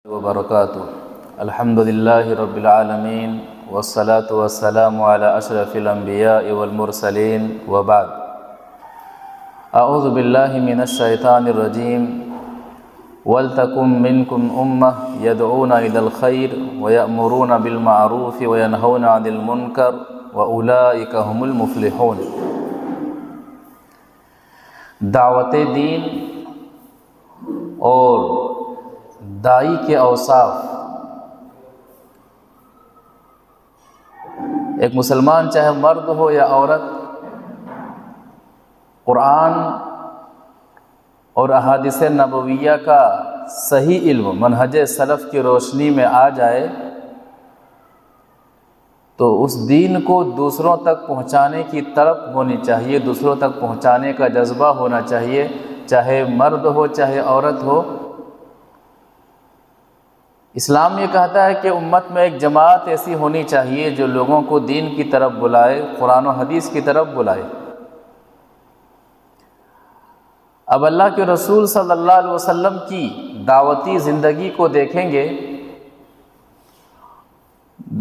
وبرکاتہ الحمد للہ رب العالمین والصلاة والسلام علی اشرف الانبیاء والمرسلین وبعد اعوذ باللہ من الشیطان الرجیم وَلْتَكُمْ مِنْكُمْ أُمَّةٌ يَدْعُونَ إِلَى الْخَيْرِ وَيَأْمُرُونَ بِالْمَعْرُوفِ وَيَنْهَوْنَ عَنِ الْمُنْكَرِ وَأُولَئِكَ هُمُ الْمُفْلِحُونَ۔ دعوت دین اور داعی کے اوصاف۔ ایک مسلمان چاہے مرد ہو یا عورت، قرآن اور احادیث نبویہ کا صحیح علم منہج سلف کی روشنی میں آ جائے تو اس دین کو دوسروں تک پہنچانے کی طرف ہونی چاہیے، دوسروں تک پہنچانے کا جذبہ ہونا چاہیے، چاہے مرد ہو چاہے عورت ہو۔ اسلام یہ کہتا ہے کہ امت میں ایک جماعت ایسی ہونی چاہیے جو لوگوں کو دین کی طرف بلائے، قرآن و حدیث کی طرف بلائے۔ اب اللہ کے رسول صلی اللہ علیہ وسلم کی دعوتی زندگی کو دیکھیں گے،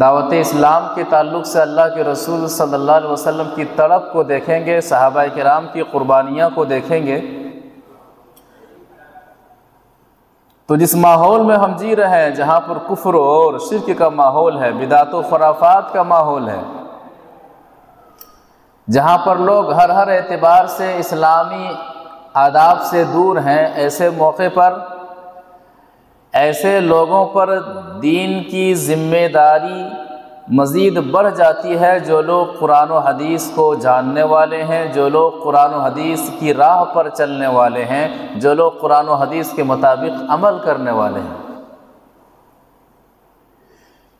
دعوت اسلام کے تعلق سے اللہ کے رسول صلی اللہ علیہ وسلم کی طرف کو دیکھیں گے، صحابہ کرام کی قربانیاں کو دیکھیں گے، تو جس ماحول میں ہم جی رہے ہیں، جہاں پر کفر اور شرک کا ماحول ہے، بدعت و خرافات کا ماحول ہے، جہاں پر لوگ ہر اعتبار سے اسلامی آداب سے دور ہیں، ایسے موقع پر ایسے لوگوں پر دین کی ذمہ داری مزید بڑھ جاتی ہے، جو لوگ قرآن و حدیث کو جاننے والے ہیں، جو لوگ قرآن و حدیث کی راہ پر چلنے والے ہیں، جو لوگ قرآن و حدیث کے مطابق عمل کرنے والے ہیں۔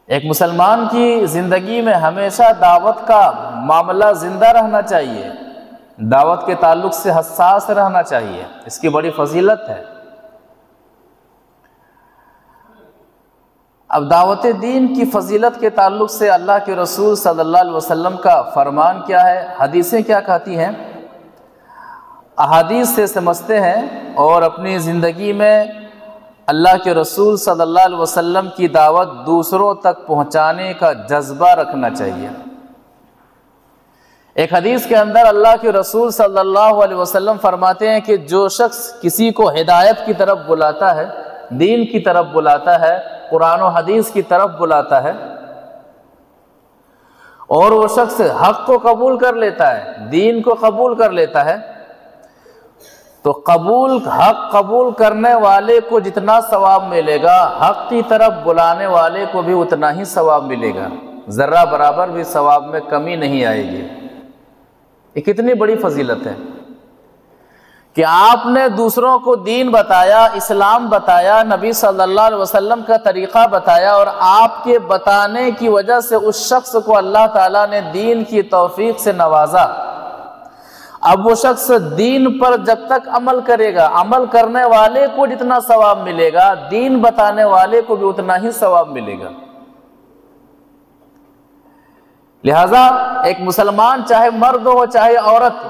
ایک مسلمان کی زندگی میں ہمیشہ دعوت کا معاملہ زندہ رہنا چاہیے، دعوت کے تعلق سے حساس رہنا چاہیے، اس کی بڑی فضیلت ہے۔ اب دعوت دین کی فضیلت کے تعلق سے اللہ کے رسول صلی اللہ علیہ وسلم کا فرمان کیا ہے، حدیثیں کیا کہتی ہیں، احادیث سے سمجھتے ہیں اور اپنی زندگی میں اللہ کے رسول صلی اللہ علیہ وسلم کی دعوت دوسروں تک پہنچانے کا جذبہ رکھنا چاہیے۔ ایک حدیث کے اندر اللہ کے رسول صلی اللہ علیہ وسلم فرماتے ہیں کہ جو شخص کسی کو ہدایت کی طرف بلاتا ہے، دین کی طرف بلاتا ہے، قرآن و حدیث کی طرف بلاتا ہے، اور وہ شخص حق کو قبول کر لیتا ہے، دین کو قبول کر لیتا ہے، تو حق قبول کرنے والے کو جتنا ثواب ملے گا، حق کی طرف بلانے والے کو بھی اتنا ہی ثواب ملے گا، ذرہ برابر بھی ثواب میں کمی نہیں آئے گی۔ یہ کتنی بڑی فضیلت ہے کہ آپ نے دوسروں کو دین بتایا، اسلام بتایا، نبی صلی اللہ علیہ وسلم کا طریقہ بتایا، اور آپ کے بتانے کی وجہ سے اس شخص کو اللہ تعالیٰ نے دین کی توفیق سے نوازا۔ اب وہ شخص دین پر جب تک عمل کرے گا، عمل کرنے والے کو جتنا ثواب ملے گا، دین بتانے والے کو بھی اتنا ہی ثواب ملے گا۔ لہذا ایک مسلمان چاہے مرد ہو چاہے عورت،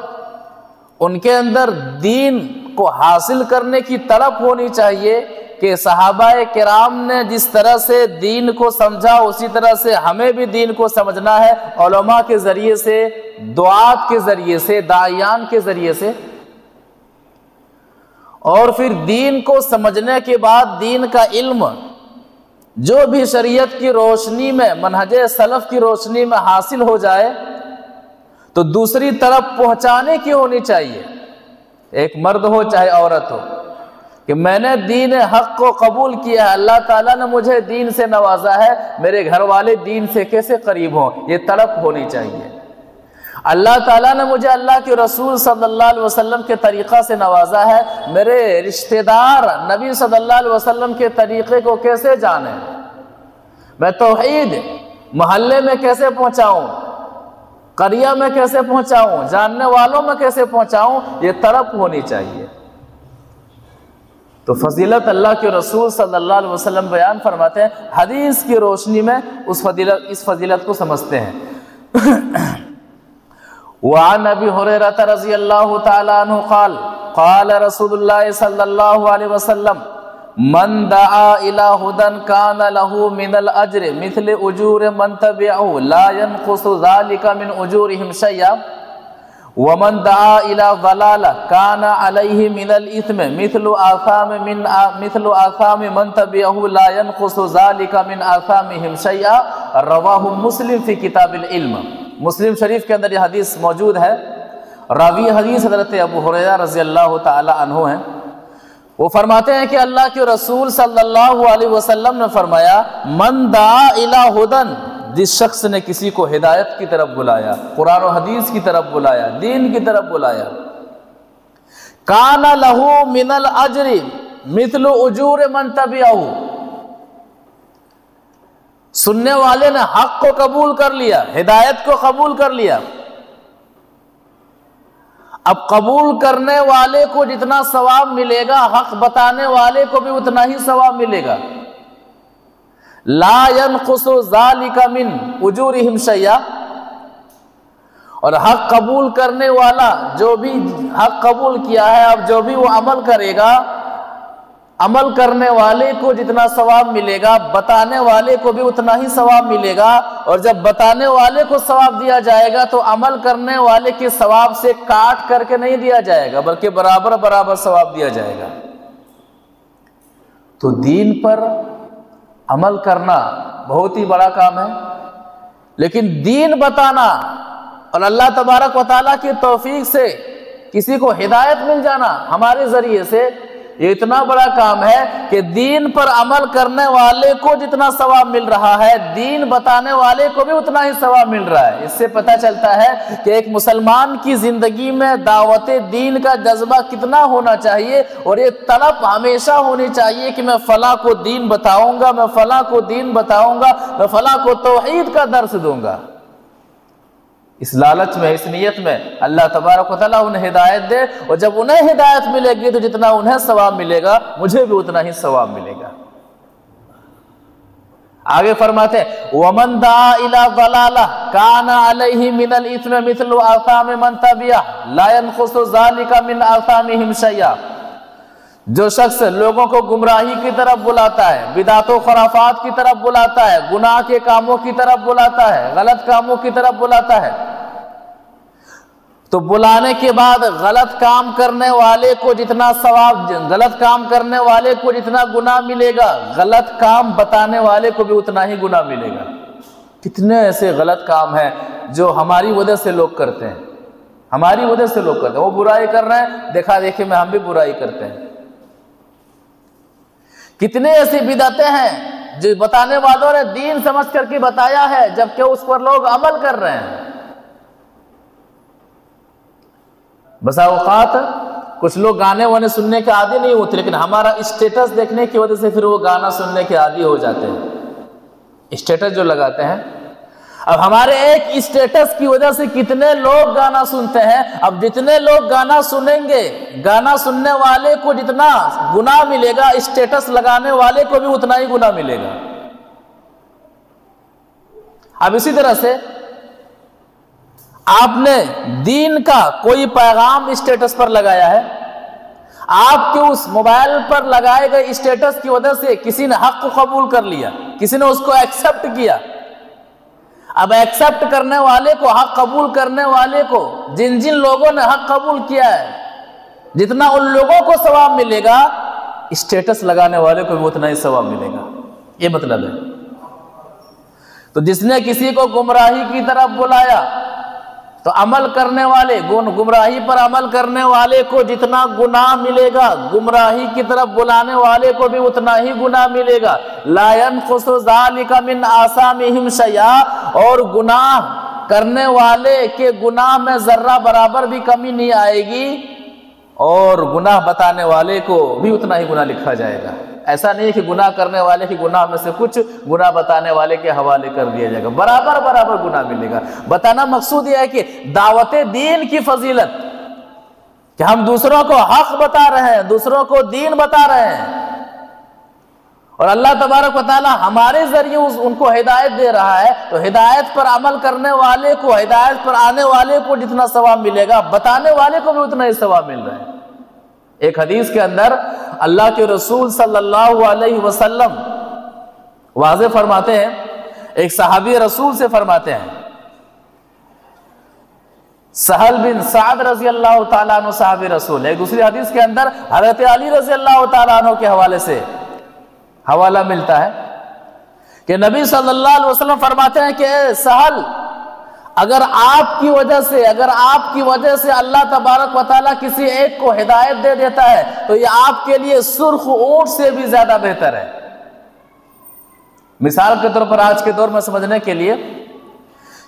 ان کے اندر دین کو حاصل کرنے کی طلب ہونی چاہیے کہ صحابہ کرام نے جس طرح سے دین کو سمجھا، اسی طرح سے ہمیں بھی دین کو سمجھنا ہے، علماء کے ذریعے سے، دعات کے ذریعے سے، داعیان کے ذریعے سے، اور پھر دین کو سمجھنے کے بعد دین کا علم جو بھی شریعت کی روشنی میں، منہج سلف کی روشنی میں حاصل ہو جائے تو دوسری طرف پہنچانے کی ہونی چاہیے، ایک مرد ہو چاہے عورت ہو، کہ میں نے دین حق کو قبول کیا ہے، اللہ تعالیٰ نے مجھے دین سے نوازا ہے، میرے گھر والے دین سے کیسے قریب ہوں، یہ طلب ہونی چاہیے۔ اللہ تعالیٰ نے مجھے اللہ کے رسول صلی اللہ علیہ وسلم کے طریقہ سے نوازا ہے، میرے رشتہ دار نبی صلی اللہ علیہ وسلم کے طریقے کو کیسے جانیں، میں توحید محلے میں کیسے پہنچاؤں، قریہ میں کیسے پہنچاؤں، جاننے والوں میں کیسے پہنچاؤں، یہ طرف ہونی چاہیے۔ تو فضیلت اللہ کے رسول صلی اللہ علیہ وسلم بیان فرماتے ہیں، حدیث کی روشنی میں اس فضیلت کو سمجھتے ہیں۔ وعن ابی ہریرہ رضی اللہ تعالی عنہ قال قال رسول اللہ صلی اللہ علیہ وسلم من دعا الی ہدی کان لہ من الاجر مثل اجور من تبعہ لا ينقص ذلک من اجورہم شیئا ومن دعا الی ضلالہ کان علیہ من الاثم مثل آثام من تبعہ لا ينقص ذلک من آثامہم شیئا رواہ مسلم فی کتاب العلم۔ مسلم شریف کے اندر یہ حدیث موجود ہے۔ راوی حدیث حضرت ابو ہریرہ رضی اللہ تعالی عنہ ہیں۔ وہ فرماتے ہیں کہ اللہ کے رسول صلی اللہ علیہ وسلم نے فرمایا من دعا الی ہدی، جس شخص نے کسی کو ہدایت کی طرف بلایا، قرآن و حدیث کی طرف بلایا، دین کی طرف بلایا، کان لہ من الاجر مثل اجور من تبعہ، سننے والے نے حق کو قبول کر لیا، ہدایت کو قبول کر لیا، اب قبول کرنے والے کو جتنا ثواب ملے گا حق بتانے والے کو بھی اتنا ہی ثواب ملے گا۔ لا ينقص ذلك من اجورہم شیئا، اور حق قبول کرنے والا جو بھی حق قبول کیا ہے، اب جو بھی وہ عمل کرے گا، عمل کرنے والے کو جتنا ثواب ملے گا بتانے والے کو بھی اتنا ہی ثواب ملے گا، اور جب بتانے والے کو ثواب دیا جائے گا تو عمل کرنے والے کے ثواب سے کاٹ کر کے نہیں دیا جائے گا بلکہ برابر برابر ثواب دیا جائے گا۔ تو دین پر عمل کرنا بہت ہی بڑا کام ہے، لیکن دین بتانا اور اللہ تبارک و تعالیٰ کی توفیق سے کسی کو ہدایت مل جانا ہمارے ذریعے سے، یہ اتنا بڑا کام ہے کہ دین پر عمل کرنے والے کو جتنا ثواب مل رہا ہے دین بتانے والے کو بھی اتنا ہی ثواب مل رہا ہے۔ اس سے پتہ چلتا ہے کہ ایک مسلمان کی زندگی میں دعوت دین کا جذبہ کتنا ہونا چاہیے، اور یہ طلب ہمیشہ ہونی چاہیے کہ میں فلاں کو دین بتاؤں گا، میں فلاں کو دین بتاؤں گا، میں فلاں کو توحید کا درس دوں گا۔ اس لالچ میں، اس نیت میں اللہ تبارک و تعالیٰ انہیں ہدایت دے، اور جب انہیں ہدایت ملے گی تو جتنا انہیں ثواب ملے گا مجھے بھی اتنا ہی ثواب ملے گا۔ آگے فرماتے ہیں وَمَن دَعَا إِلَى ضَلَالَةٍ كَانَ عَلَيْهِ مِنَ الْإِثْمِ مِثْلُ آثَامِ مَن تَبِعَهُ لَا يَنقُصُ ذَلِكَ مِنْ آثَامِهِمْ شَيْئًا، جو شخص لوگوں کو گمراہی کی طرف بلاتا ہے، بدعت و خرافات کی طرف بلاتا ہے، گناہ کے کاموں کی طرف بلاتا ہے، غلط کاموں کی طرف بلاتا ہے، تو بلانے کے بعد غلط کام کرنے والے کو جتنا ثواب، غلط کام کرنے والے کو جتنا گناہ ملے گا، غلط کام بتانے والے کو بھی اتنا ہی گناہ ملے گا۔ کتنے ایسے غلط کام ہیں جو ہماری وجہ سے لوگ کرتے ہیں، ہماری وجہ سے لوگ کرتے ہیں، وہ برائی کر رہے ہیں، دیکھا دیکھی میں ہم بھی برائی کرتے ہیں۔ کتنے ایسی بدعتیں ہیں جو بتانے والوں نے دین سمجھ کر کے بتایا ہے جبکہ اس پر لوگ عمل کر رہے ہیں۔ بسا اوقات کچھ لوگ گانے وانے سننے کے عادی نہیں ہوتے، لیکن ہمارا اسٹیٹس دیکھنے کی وجہ سے پھر وہ گانا سننے کے عادی ہو جاتے ہیں۔ اسٹیٹس جو لگاتے ہیں، اب ہمارے ایک اسٹیٹس کی وجہ سے کتنے لوگ گانا سنتے ہیں۔ اب جتنے لوگ گانا سنیں گے، گانا سننے والے کو جتنا گناہ ملے گا، اسٹیٹس لگانے والے کو بھی اتنا ہی گناہ ملے گا۔ اب اسی طرح سے آپ نے دین کا کوئی پیغام اسٹیٹس پر لگایا ہے، آپ کے اس موبائل پر لگائے گئے اسٹیٹس کی وجہ سے کسی نے حق کو قبول کر لیا، کسی نے اس کو ایکسپٹ کیا۔ اب ایکسپٹ کرنے والے کو، حق قبول کرنے والے کو، جن جن لوگوں نے حق قبول کیا ہے، جتنا ان لوگوں کو ثواب ملے گا، اسٹیٹس لگانے والے کو بھی اتنا ہی ثواب ملے گا۔ یہ مطلب ہے۔ تو جس نے کسی کو گمراہی کی طرف بلایا تو عمل کرنے والے، گمراہی پر عمل کرنے والے کو جتنا گناہ ملے گا، گمراہی کی طرف بلانے والے کو بھی اتنا ہی گناہ ملے گا۔ لا ينقص ذلك من آثامهم شیئا، اور گناہ کرنے والے کے گناہ میں ذرہ برابر بھی کمی نہیں آئے گی، اور گناہ بتانے والے کو بھی اتنا ہی گناہ لکھا جائے گا۔ ایسا نہیں کہ گناہ کرنے والے کی گناہ میں سے کچھ گناہ بتانے والے کے حوالے کر دیا جائے گا، برابر برابر گناہ ملے گا۔ بتانا مقصود یہ ہے کہ دعوت دین کی فضیلت، کہ ہم دوسروں کو حق بتا رہے ہیں، دوسروں کو دین بتا رہے ہیں، اور اللہ تبارک و تعالی ہمارے ذریعے ان کو ہدایت دے رہا ہے، تو ہدایت پر عمل کرنے والے کو، ہدایت پر آنے والے کو جتنا ثواب ملے گا، بتانے والے کو بھی اتنا ہی ثواب مل رہا ہے۔ ایک حدیث کے اندر اللہ کے رسول صلی اللہ علیہ وسلم واضح فرماتے ہیں، ایک صحابی رسول سے فرماتے ہیں، سہل بن سعد رضی اللہ تعالیٰ عنہ صحابی رسول، ایک دوسری حدیث کے اندر حضرت علی رضی اللہ تعالیٰ عنہ کے حوالے سے حوالہ ملتا ہے کہ نبی صلی اللہ علیہ وسلم فرماتے ہیں کہ اے سہل، اگر آپ کی وجہ سے اللہ تبارک و تعالیٰ کسی ایک کو ہدایت دے دیتا ہے تو یہ آپ کے لیے سرخ اونٹ سے بھی زیادہ بہتر ہے۔ مثال کے طور پر آج کے دور میں سمجھنے کے لیے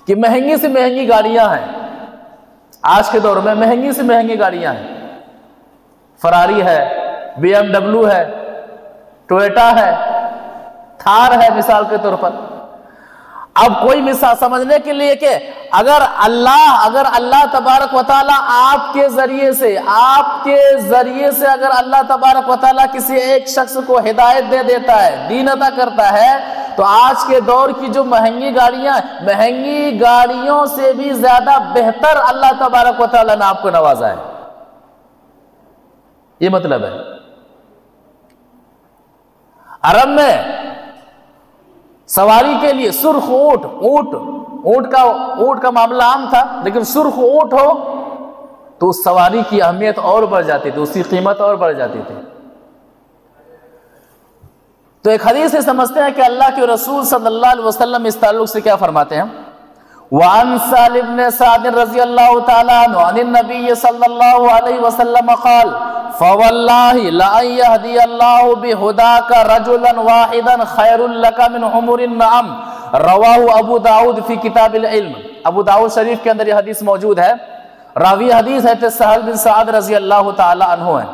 کہ مہنگی سے مہنگی گاڑیاں ہیں، آج کے دور میں مہنگی سے مہنگی گاڑیاں ہیں، فراری ہے، بی ایم ڈبلیو ہے، ٹویٹا ہے، تھار ہے مثال کے طور پر۔ اب کوئی مثال سمجھنے کے لیے کہ اگر اللہ تبارک و تعالیٰ آپ کے ذریعے سے اگر اللہ تبارک و تعالیٰ کسی ایک شخص کو ہدایت دے دیتا ہے، دین عطا کرتا ہے، تو آج کے دور کی جو مہنگی گاڑیوں سے بھی زیادہ بہتر اللہ تبارک و تعالیٰ نے آپ کو نوازا ہے۔ یہ مطلب ہے عرب میں سواری کے لیے سرخ اونٹ کا معاملہ عام تھا، لیکن سرخ اونٹ ہو تو اس سواری کی اہمیت اور بڑھ جاتی تھی، اس کی قیمت اور بڑھ جاتی تھی۔ تو ایک حدیث سے سمجھتے ہیں کہ اللہ کے رسول صلی اللہ علیہ وسلم اس تعلق سے کیا فرماتے ہیں، وعن سالم بن سعد رضی اللہ تعالی عنہ عن النبی صلی اللہ علیہ وسلم قال فواللہ لأن یہدی اللہ بہداک رجلا واحدا خیر لک من حمر النعم، رواہ ابو داؤد فی کتاب العلم۔ ابو داؤد شریف کے اندر یہ حدیث موجود ہے، راوی حدیث ہے سہل بن سعد رضی اللہ تعالی عنہ ہیں۔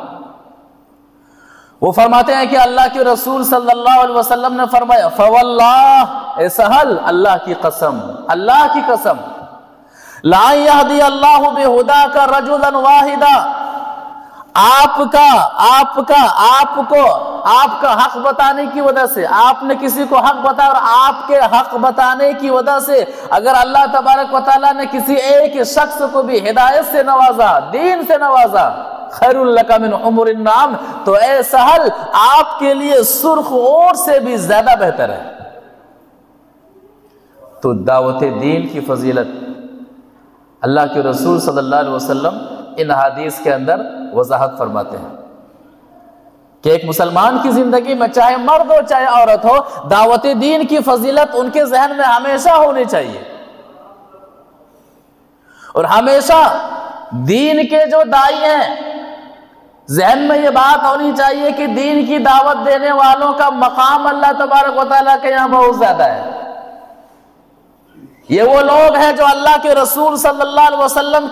وہ فرماتے ہیں کہ اللہ کے رسول صلی اللہ علیہ وسلم نے فرمایا فواللہ، اے سہل، اللہ کی قسم لا یہدی اللہ بہداک رجلا واحدا، آپ کا حق بتانے کی وجہ سے، آپ نے کسی کو حق بتایا اور آپ کے حق بتانے کی وجہ سے اگر اللہ تبارک و تعالیٰ نے کسی ایک شخص کو بھی ہدایت سے نوازا، دین سے نوازا، خیر لک من حمر النعم، تو اے سہل آپ کے لیے سرخ اونٹ سے بھی زیادہ بہتر ہے۔ تو دعوت دین کی فضیلت اللہ کے رسول صلی اللہ علیہ وسلم ان حدیث کے اندر وضاحت فرماتے ہیں کہ ایک مسلمان کی زندگی میں چاہے مرد ہو چاہے عورت ہو، دعوت دین کی فضیلت ان کے ذہن میں ہمیشہ ہونی چاہیے، اور ہمیشہ دین کے جو داعی ہیں ذہن میں یہ بات ہونی چاہیے کہ دین کی دعوت دینے والوں کا مقام اللہ تبارک و تعالیٰ کے یہاں بہت زیادہ ہے۔ یہ وہ لوگ ہیں جو اللہ کے رسول صلی اللہ علیہ وسلم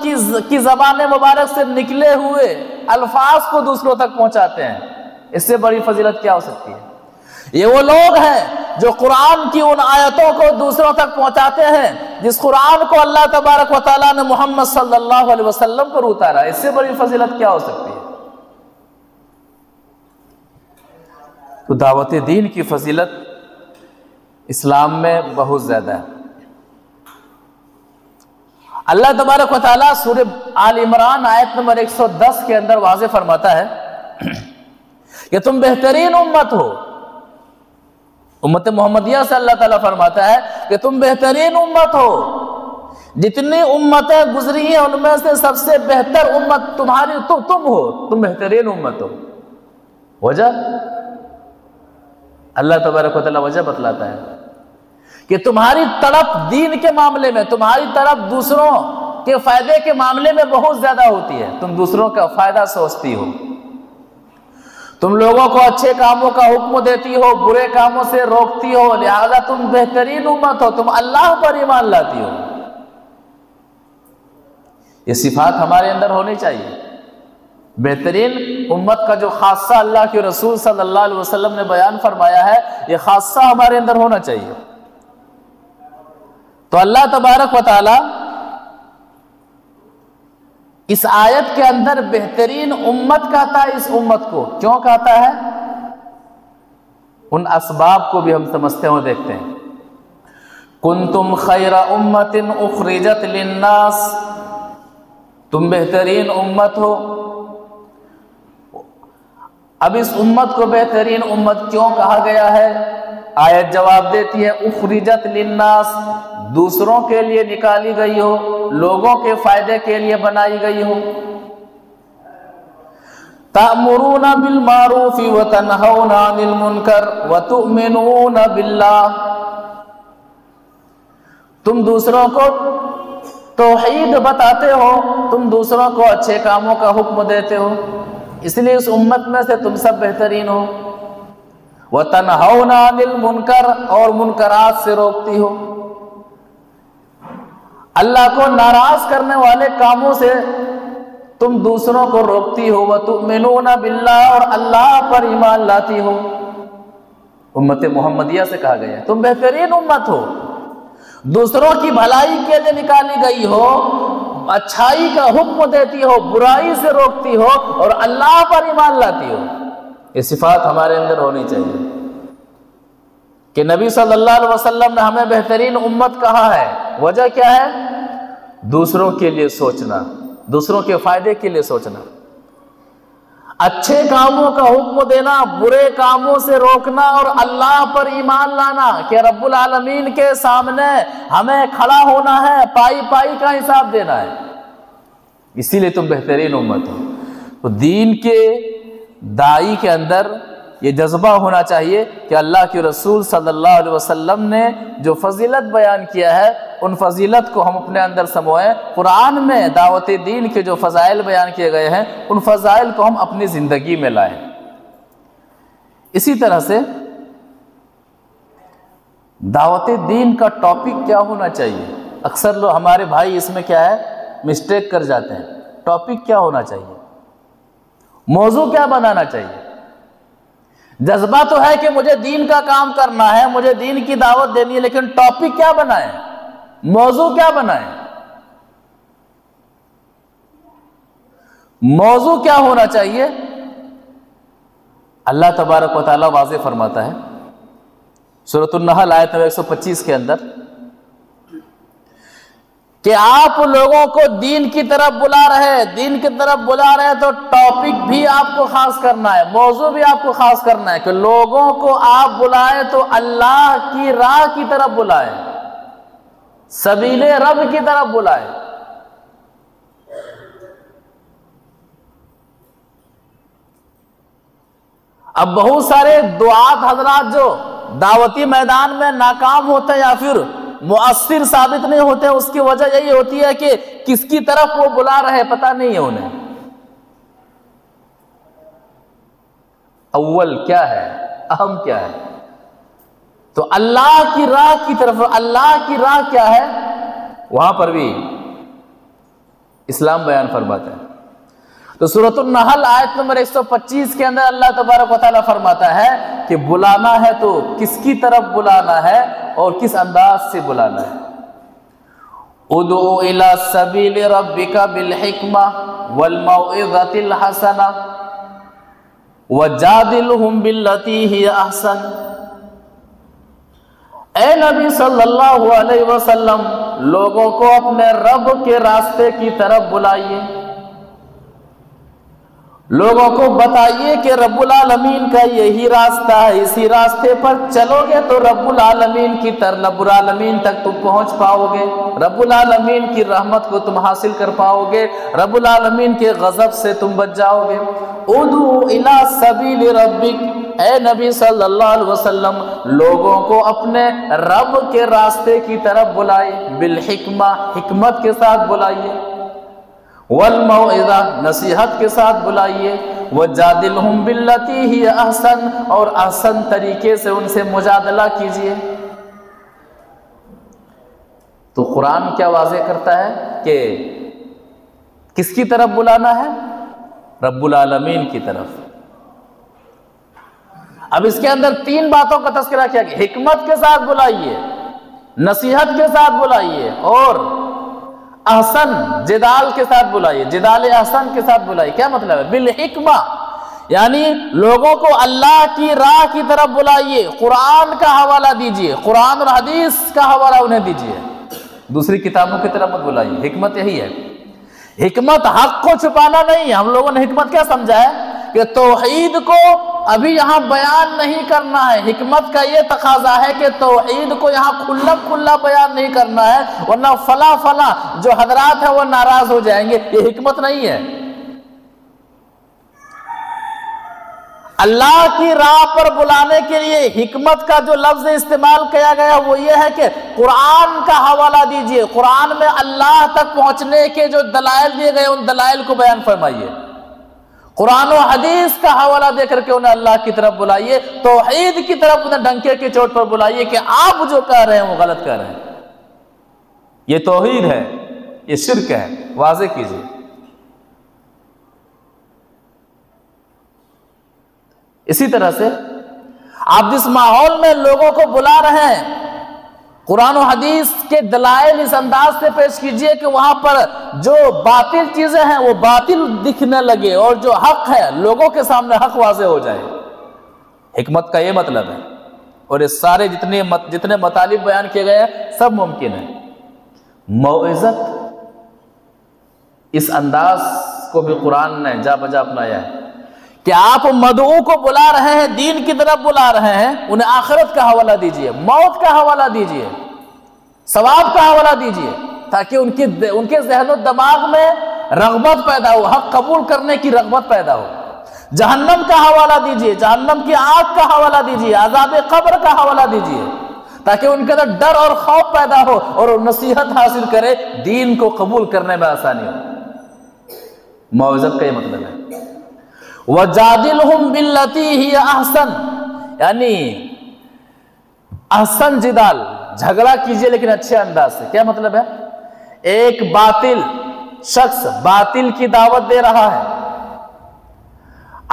کی زبان مبارک سے نکلے ہوئے الفاظ کو دوسروں تک پہنچاتے ہیں، اس سے بڑی فضیلت کیا ہو سکتی ہے؟ یہ وہ لوگ ہیں جو قرآن کی ان آیتوں کو دوسروں تک پہنچاتے ہیں جس قرآن کو اللہ تبارک و تعالیٰ نے محمد صلی اللہ علیہ وسلم پر اتارا، اس سے بڑی فضیلت کیا ہو سکتی ہے؟ تو دعوت دین کی فضیلت اسلام میں بہت زیادہ ہے۔ اللہ تبارک و تعالیٰ سورہ آل عمران آیت نمبر 110 کے اندر واضح فرماتا ہے کہ تم بہترین امت ہو، امت محمدیہ سے اللہ تعالیٰ فرماتا ہے کہ تم بہترین امت ہو، جتنی امتیں گزری ہیں ان میں سے سب سے بہتر امت تمہاری تم ہو، تم بہترین امت ہو۔ وجہ اللہ تبارک و تعالیٰ وجہ بتلاتا ہے کہ تمہاری تڑپ دین کے معاملے میں، تمہاری تڑپ دوسروں کے فائدے کے معاملے میں بہت زیادہ ہوتی ہے، تم دوسروں کا فائدہ سوچتی ہو، تم لوگوں کو اچھے کاموں کا حکم دیتی ہو، برے کاموں سے روکتی ہو، لہذا تم بہترین امت ہو، تم اللہ پر ایمان لاتی ہو۔ یہ صفات ہمارے اندر ہونی چاہیے۔ بہترین امت کا جو خاصہ اللہ کے رسول صلی اللہ علیہ وسلم نے بیان فرمایا ہے، یہ خاصہ ہمارے اندر ہونا چاہیے۔ تو اللہ تبارک و تعالی اس آیت کے اندر بہترین امت کہتا ہے، اس امت کو کیوں کہتا ہے؟ ان اسباب کو بھی ہم سمجھتے ہیں، دیکھتے ہیں۔ کنتم خیر امت اخرجت للناس، تم بہترین امت ہو، اب اس امت کو بہترین امت کیوں کہا گیا ہے؟ آیت جواب دیتی ہے اخرجت للناس، دوسروں کے لیے نکالی گئی ہو، لوگوں کے فائدے کے لیے بنائی گئی ہو۔ تأمرون بالمعروف وتنہون عن المنکر وتؤمنون باللہ، تم دوسروں کو توحید بتاتے ہو، تم دوسروں کو اچھے کاموں کا حکم دیتے ہو، اس لیے اس امت میں سے تم سب بہترین ہو۔ وَتَنْهَوْنَ عَنِ الْمُنْكَرِ، اور منکرات سے روکتی ہو، اللہ کو ناراض کرنے والے کاموں سے تم دوسروں کو روکتی ہو۔ وَتُؤْمِنُونَ بِاللَّهِ، اور اللہ پر ایمان لاتی ہو۔ امت محمدیہ سے کہا گیا تم بہترین امت ہو، دوسروں کی بھلائی کے لیے نکالی گئی ہو، اچھائی کا حکم دیتی ہو، برائی سے روکتی ہو، اور اللہ پر ایمان لاتی ہو۔ یہ صفات ہمارے اندر ہونی چاہیے کہ نبی صلی اللہ علیہ وسلم نے ہمیں بہترین امت کہا ہے۔ وجہ کیا ہے؟ دوسروں کے لیے سوچنا، دوسروں کے فائدے کے لیے سوچنا، اچھے کاموں کا حکم دینا، برے کاموں سے روکنا، اور اللہ پر ایمان لانا کہ رب العالمین کے سامنے ہمیں کھڑا ہونا ہے، پائی پائی کا حساب دینا ہے، اسی لیے تم بہترین امت ہو۔ تو دین کے داعی کے اندر یہ جذبہ ہونا چاہیے کہ اللہ کے رسول صلی اللہ علیہ وسلم نے جو فضیلت بیان کیا ہے ان فضیلت کو ہم اپنے اندر سموئیں۔ قرآن میں دعوت دین کے جو فضائل بیان کیے گئے ہیں ان فضائل کو ہم اپنی زندگی میں لائیں۔ اسی طرح سے دعوت دین کا ٹاپک کیا ہونا چاہیے؟ اکثر لوگ ہمارے بھائی اس میں کیا ہے مسٹیک کر جاتے ہیں۔ ٹاپک کیا ہونا چاہیے؟ موضوع کیا بنانا چاہیے؟ جذبہ تو ہے کہ مجھے دین کا کام کرنا ہے، مجھے دین کی دعوت دینی ہے، لیکن ٹاپک کیا بنائیں؟ موضوع کیا بنائیں؟ موضوع کیا ہونا چاہیے؟ اللہ تبارک و تعالیٰ واضح فرماتا ہے سورۃ النحل آیت نمبر 125 کے اندر کہ آپ لوگوں کو دین کی طرف بلا رہے، دین کی طرف بلا رہے تو ٹاپک بھی آپ کو خاص کرنا ہے، موضوع بھی آپ کو خاص کرنا ہے کہ لوگوں کو آپ بلائیں تو اللہ کی راہ کی طرف بلائیں، سبیل رب کی طرف بلائیں۔ اب بہت سارے دعات حضرات جو دعوتی میدان میں ناکام ہوتے ہیں یا پھر مؤثر ثابت نہیں ہوتے، اس کی وجہ یہی ہوتی ہے کہ کس کی طرف وہ بلا رہے پتہ نہیں ہے انہیں، اول کیا ہے، اہم کیا ہے۔ تو اللہ کی راہ کی طرف، اللہ کی راہ کیا ہے وہاں پر بھی اسلام بیان فرماتا ہے۔ تو سورۃ النحل آیت نمبر 125 کے اندر اللہ تبارک و تعالیٰ فرماتا ہے کہ بلانا ہے تو کس کی طرف بلانا ہے اور کس انداز سے بلانا ہے۔ ادعو الی سبیل ربک بالحکمہ والموعظۃ الحسنہ وجادلہم باللتی ہی احسن۔ اے نبی صلی اللہ علیہ وسلم لوگوں کو اپنے رب کے راستے کی طرف بلائیے، لوگوں کو بتائیے کہ رب العالمین کا یہی راستہ ہے، اسی راستے پر چلو گے تو رب العالمین کی طرف، رب العالمین تک تم پہنچ پاؤ گے، رب العالمین کی رحمت کو تم حاصل کر پاؤ گے، رب العالمین کے غضب سے تم بچ جاؤ گے۔ ادعو الی سبیل ربک، اے نبی صلی اللہ علیہ وسلم لوگوں کو اپنے رب کے راستے کی طرف بلائیے، بالحکمہ حکمت کے ساتھ بلائیے، والموعظہ نصیحت کے ساتھ بلائیے، وجادلہم باللتی ہی احسن اور احسن طریقے سے ان سے مجادلہ کیجیے۔ تو قرآن کیا واضح کرتا ہے کہ کس کی طرف بلانا ہے؟ رب العالمین کی طرف۔ اب اس کے اندر تین باتوں کا تذکرہ کیا گیا، حکمت کے ساتھ بلائیے، نصیحت کے ساتھ بلائیے، اور احسن جدال کے ساتھ بلائیے، جدال احسن کے ساتھ بلائیے۔ کیا مطلب ہے؟ بالحکمہ یعنی لوگوں کو اللہ کی راہ کی طرف بلائیے، قرآن کا حوالہ دیجیے، قرآن اور حدیث کا حوالہ انہیں دیجیے، دوسری کتابوں کی طرف مت بلائیے۔ حکمت یہی ہے، حکمت حق کو چھپانا نہیں۔ ہم لوگوں نے حکمت کیا سمجھا ہے کہ توحید کو ابھی یہاں بیان نہیں کرنا ہے. حکمت کا یہ تقاضا ہے کہ توحید کو یہاں کھلا بیان نہیں کرنا ہے، ورنہ فلاں جو حضرات ہیں وہ ناراض ہو جائیں گے. یہ حکمت نہیں ہے. اللہ کی راہ پر بلانے کے لیے حکمت کا جو لفظ استعمال کیا گیا وہ یہ ہے کہ قرآن کا حوالہ دیجئے. قرآن میں اللہ تک پہنچنے کے جو دلائل دیے گئے ان دلائل کو بیان فرمائیے. قرآن و حدیث کا حوالہ دے کر کے انہیں اللہ کی طرف بلائیے. توحید کی طرف انہیں ڈنکے کی چوٹ پر بلائیے کہ آپ جو کہہ رہے ہیں وہ غلط کہہ رہے ہیں. یہ توحید ہے، یہ شرک ہے. واضح کیجیے. اسی طرح سے آپ جس ماحول میں لوگوں کو بلا رہے ہیں قرآن و حدیث کے دلائل اس انداز سے پیش کیجئے کہ وہاں پر جو باطل چیزیں ہیں وہ باطل دکھنے لگے اور جو حق ہے لوگوں کے سامنے حق واضح ہو جائے. حکمت کا یہ مطلب ہے. اور یہ سارے جتنے مطالب بیان کیے گئے ہیں سب ممکن ہے. موعظت اس انداز کو بھی قرآن نے جا بجا اپنایا ہے کہ آپ مدعو کو بلا رہے ہیں، دین کی طرف بلا رہے ہیں، انہیں آخرت کا حوالہ دیجئے، موت کا حوالہ دیجئے، ثواب کا حوالہ دیجئے، تاکہ ان کے ذہن و دماغ میں رغبت پیدا ہو، حق قبول کرنے کی رغبت پیدا ہو. جہنم کا حوالہ دیجئے، جہنم کی آگ کا حوالہ دیجئے، عذاب قبر کا حوالہ دیجئے، تاکہ ان کے اندر ڈر اور خوف پیدا ہو اور وہ نصیحت حاصل کرے، دین کو قبول کرنے میں آسانی ہو. موعظت کا یہ مطلب ہے. وَجَادِلْهُمْ بِالَّتِي هِيَ أَحْسَنُ، یعنی احسن جدال، جھگڑا کیجئے لیکن اچھے انداز سے. کیا مطلب ہے؟ ایک باطل شخص باطل کی دعوت دے رہا ہے،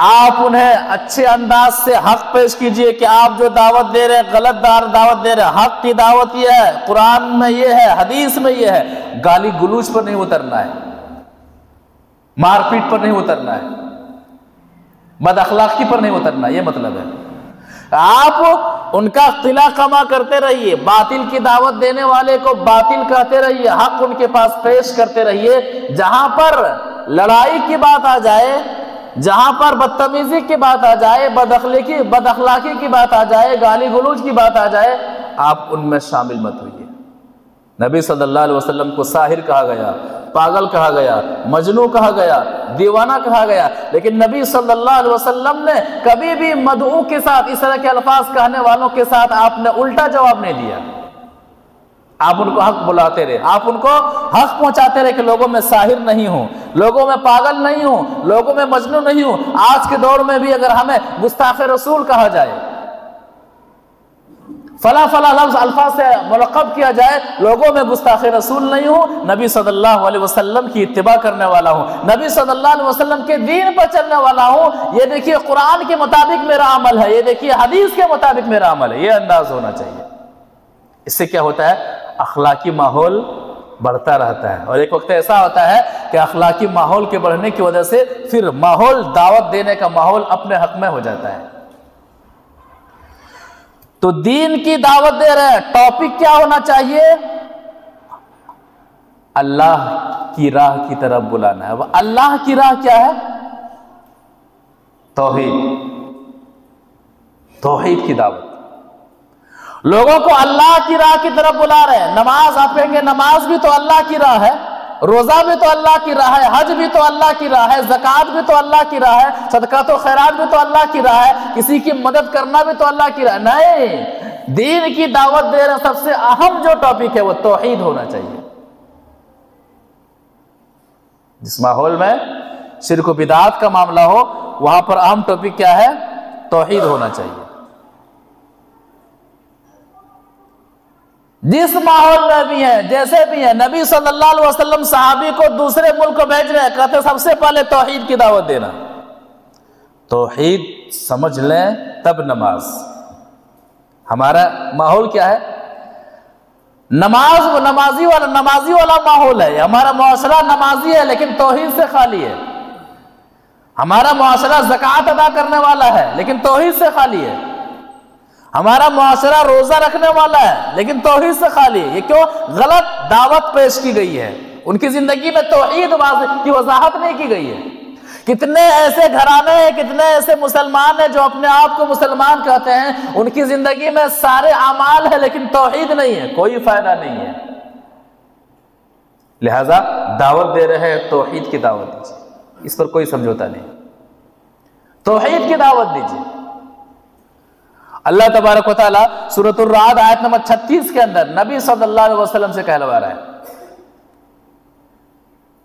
آپ انہیں اچھے انداز سے حق پیش کیجئے کہ آپ جو دعوت دے رہے ہیں غلط دعوت دے رہے ہیں. حق کی دعوت یہ ہے، قرآن میں یہ ہے، حدیث میں یہ ہے. گالی گلوچ پر نہیں اترنا ہے، مار پیٹ پر نہیں اترنا ہے، بد اخلاقی پر نہیں اترنا. یہ مطلب ہے. آپ ان کا قلع کما کرتے رہیے، باطل کی دعوت دینے والے کو باطل کہتے رہیے، حق ان کے پاس پیش کرتے رہیے. جہاں پر لڑائی کی بات آ جائے، جہاں پر بدتمیزی کی بات آ جائے، بد اخلاقی کی بات آ جائے، گالی گلوچ کی بات آ جائے، آپ ان میں شامل مت ہوئیے. نبی صلی اللہ علیہ وسلم کو ساحر کہا گیا، پاگل کہا گیا، مجنون کہا گیا، دیوانہ کہا گیا، لیکن نبی صلی اللہ علیہ وسلم نے کبھی بھی مدعو کے ساتھ اس طرح کے الفاظ کہنے والوں کے ساتھ آپ نے الٹا جواب نہیں دیا. آپ ان کو حق بلاتے رہے، آپ ان کو حق پہنچاتے رہے کہ لوگوں میں ساحر نہیں ہوں، لوگوں میں پاگل نہیں ہوں، لوگوں میں مجنون نہیں ہوں. آج کے دور میں بھی اگر ہمیں گستاخ رسول کہا جائے، فلاں لفظ الفاظ سے ملقب کیا جائے، لوگوں میں گستاخ رسول نہیں ہوں، نبی صلی اللہ علیہ وسلم کی اتباع کرنے والا ہوں، نبی صلی اللہ علیہ وسلم کے دین پر چلنے والا ہوں. یہ دیکھیے قرآن کے مطابق میرا عمل ہے، یہ دیکھیے حدیث کے مطابق میرا عمل ہے. یہ انداز ہونا چاہیے. اس سے کیا ہوتا ہے؟ اخلاقی ماحول بڑھتا رہتا ہے. اور ایک وقت ایسا ہوتا ہے کہ اخلاقی ماحول کے بڑھنے کی وجہ سے پھر ماحول دعوت دینے کا ماحول اپنے حق میں ہو جاتا ہے. تو دین کی دعوت دے رہے ہیں، ٹاپک کیا ہونا چاہیے؟ اللہ کی راہ کی طرف بلانا ہے. اللہ کی راہ کیا ہے؟ توحید کی دعوت. لوگوں کو اللہ کی راہ کی طرف بلا رہے ہیں. نماز، آپ کہیں گے نماز بھی تو اللہ کی راہ ہے، روزہ بھی تو اللہ کی راہ ہے، حج بھی تو اللہ کی راہ ہے، زکوٰۃ بھی تو اللہ کی راہ ہے، صدقات و خیرات بھی تو اللہ کی راہ ہے، کسی کی مدد کرنا بھی تو اللہ کی راہ. نہیں، دین کی دعوت دے رہے ہیں. سب سے اہم جو ٹاپک ہے وہ توحید ہونا چاہیے. جس ماحول میں شرک و بدعات کا معاملہ ہو وہاں پر اہم ٹاپک کیا ہے؟ توحید ہونا چاہیے. جس ماحول میں بھی ہیں، جیسے بھی ہیں، نبی صلی اللہ علیہ وسلم صحابی کو دوسرے ملک کو بھیج رہے ہیں، کہتے سب سے پہلے توحید کی دعوت دینا. توحید سمجھ لیں تب نماز. ہمارا ماحول کیا ہے؟ نمازی والا ماحول ہے. ہمارا معاشرہ نمازی ہے لیکن توحید سے خالی ہے. ہمارا معاشرہ زکوٰۃ ادا کرنے والا ہے لیکن توحید سے خالی ہے. ہمارا معاشرہ روزہ رکھنے والا ہے لیکن توحید سے خالی ہے. یہ کیوں؟ غلط دعوت پیش کی گئی ہے. ان کی زندگی میں توحید کی وضاحت نہیں کی گئی ہے. کتنے ایسے گھرانے ہیں، کتنے ایسے مسلمان ہیں جو اپنے آپ کو مسلمان کہتے ہیں، ان کی زندگی میں سارے اعمال ہیں لیکن توحید نہیں ہے، کوئی فائدہ نہیں ہے۔ لہذا دعوت دے رہے ہیں، توحید کی دعوت دیجیے، اس پر کوئی سمجھوتا نہیں، توحید کی دعوت دیجیے۔ اللہ تبارک و تعالیٰ سورۃ الرعد آیت نمبر 36 کے اندر نبی صلی اللہ علیہ وسلم سے کہلوا رہا ہے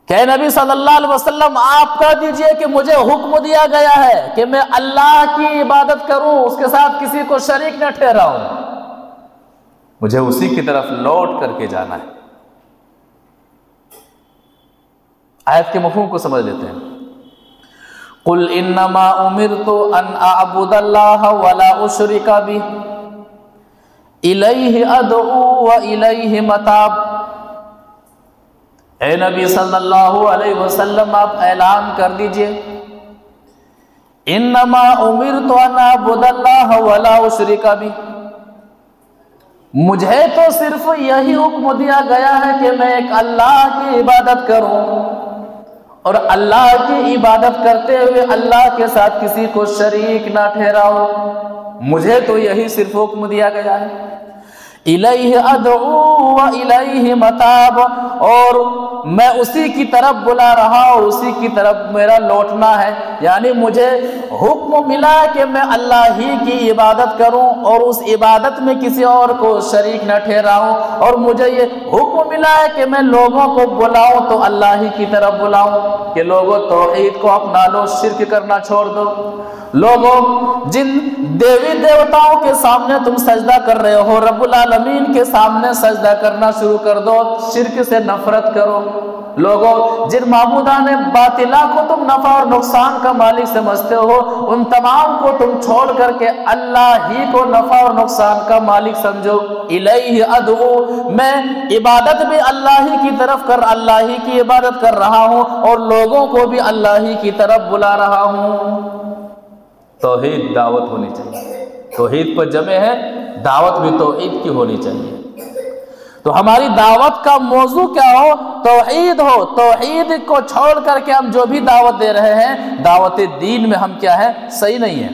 کہ نبی صلی اللہ علیہ وسلم آپ کہہ دیجئے کہ مجھے حکم دیا گیا ہے کہ میں اللہ کی عبادت کروں، اس کے ساتھ کسی کو شریک نہ ٹھہراؤں، مجھے اسی کی طرف لوٹ کر کے جانا ہے۔ آیت کے مفہوم کو سمجھ لیتے ہیں۔ قل انما امرت ان اعبد اللہ ولا اشرک بہ الیہ ادعو والیہ متاب۔ اے نبی صلی اللہ علیہ وسلم آپ اعلان کر دیجئے، انما امرت ان اعبد اللہ ولا اشرک بہ، مجھے تو صرف یہی حکم دیا گیا ہے کہ میں ایک اللہ کی عبادت کروں اور اللہ کی عبادت کرتے ہوئے اللہ کے ساتھ کسی کو شریک نہ ٹھہراؤ، مجھے تو یہی صرف حکم دیا گیا ہے۔ الیہ ادعو و الیہ متاب، اور میں اسی کی طرف بلا رہا ہوں، اسی کی طرف میرا لوٹنا ہے، یعنی مجھے حکم ملا کہ میں اللہ ہی کی عبادت کروں اور اس عبادت میں کسی اور کو شریک نہ ٹھہراؤں، اور مجھے یہ حکم ملا ہے کہ میں لوگوں کو بلاؤں تو اللہ ہی کی طرف بلاؤں کہ لوگوں توحید کو اپنا لو، شرک کرنا چھوڑ دو۔ لوگوں جن دیوی دیوتاؤں کے سامنے تم سجدہ کر رہے ہو، رب العالمین کے سامنے سجدہ کرنا شروع کر دو، شرک سے نفرت کرو۔ لوگوں جن معبودان باطلہ کو تم نفع اور نقصان کا مالک سمجھتے ہو، ان تمام کو تم چھوڑ کر کے اللہ ہی کو نفع اور نقصان کا مالک سمجھو۔ الیہ ادعو، میں عبادت بھی اللہ ہی کی طرف اللہ ہی کی عبادت کر رہا ہوں اور لوگوں کو بھی اللہ ہی کی طرف بلا رہا ہوں۔ توحید دعوت ہونی چاہیے، توحید پر جمع ہے، دعوت بھی توحید کی ہونی چاہیے۔ تو ہماری دعوت کا موضوع کیا ہو؟ توحید ہو۔ توحید کو چھوڑ کر کے ہم جو بھی دعوت دے رہے ہیں، دعوت دین میں ہم کیا ہے؟ صحیح نہیں ہے۔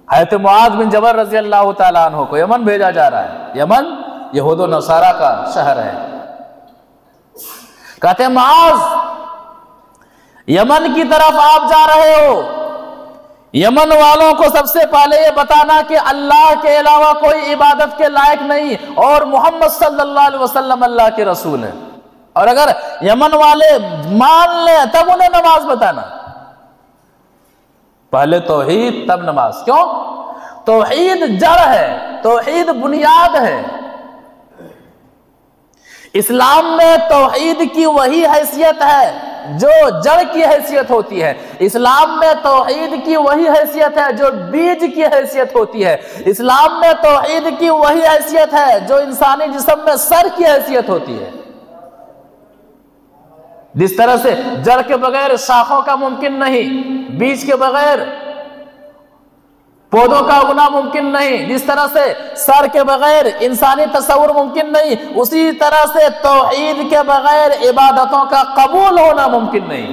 حضرت معاذ بن جبل رضی اللہ تعالیٰ عنہ کو یمن بھیجا جا رہا ہے۔ یمن یہود و نصارہ کا شہر ہے۔ کہتے ہیں معاذ یمن کی طرف آپ جا رہے ہو، یمن والوں کو سب سے پہلے یہ بتانا کہ اللہ کے علاوہ کوئی عبادت کے لائق نہیں اور محمد صلی اللہ علیہ وسلم اللہ کے رسول ہے، اور اگر یمن والے مان لیں تب انہیں نماز بتانا۔ پہلے توحید تب نماز۔ کیوں؟ توحید جڑ ہے، توحید بنیاد ہے۔ اسلام میں توحید کی وہی حیثیت ہے جو جڑ کی حیثیت ہوتی ہے، اسلام میں توحید کی وہی حیثیت ہے جو بیج کی حیثیت ہوتی ہے، اسلام میں توحید کی وہی حیثیت ہے جو انسانی جسم میں سر کی حیثیت ہوتی ہے۔ جس طرح سے جڑ کے بغیر شاخوں کا ممکن نہیں، بیج کے بغیر پودوں کا اگنا ممکن نہیں، جس طرح سے سر کے بغیر انسانی تصور ممکن نہیں، اسی طرح سے توحید کے بغیر عبادتوں کا قبول ہونا ممکن نہیں۔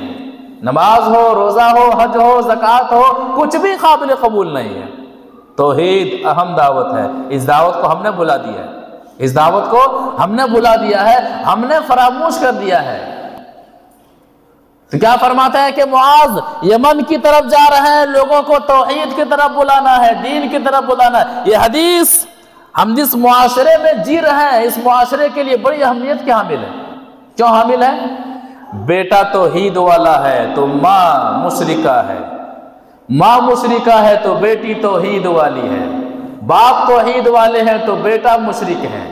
نماز ہو، روزہ ہو، حج ہو، زکوٰۃ ہو، کچھ بھی قابل قبول نہیں ہے۔ توحید اہم دعوت ہے، اس دعوت کو ہم نے بلا دیا ہے، اس دعوت کو ہم نے بلا دیا ہے، ہم نے فراموش کر دیا ہے۔ تو کیا فرماتا ہے کہ معاذ یمن کی طرف جا رہے ہیں، لوگوں کو توحید کی طرف بلانا ہے، دین کی طرف بلانا ہے۔ یہ حدیث ہم جس معاشرے میں جی رہے ہیں، اس معاشرے کے لیے بڑی اہمیت کی حامل ہے۔ کیوں حامل ہے؟ بیٹا توحید والا ہے تو ماں مشرکہ ہے، ماں مشرکہ ہے تو بیٹی توحید والی ہے، باپ توحید والے ہیں تو بیٹا مشرک ہے،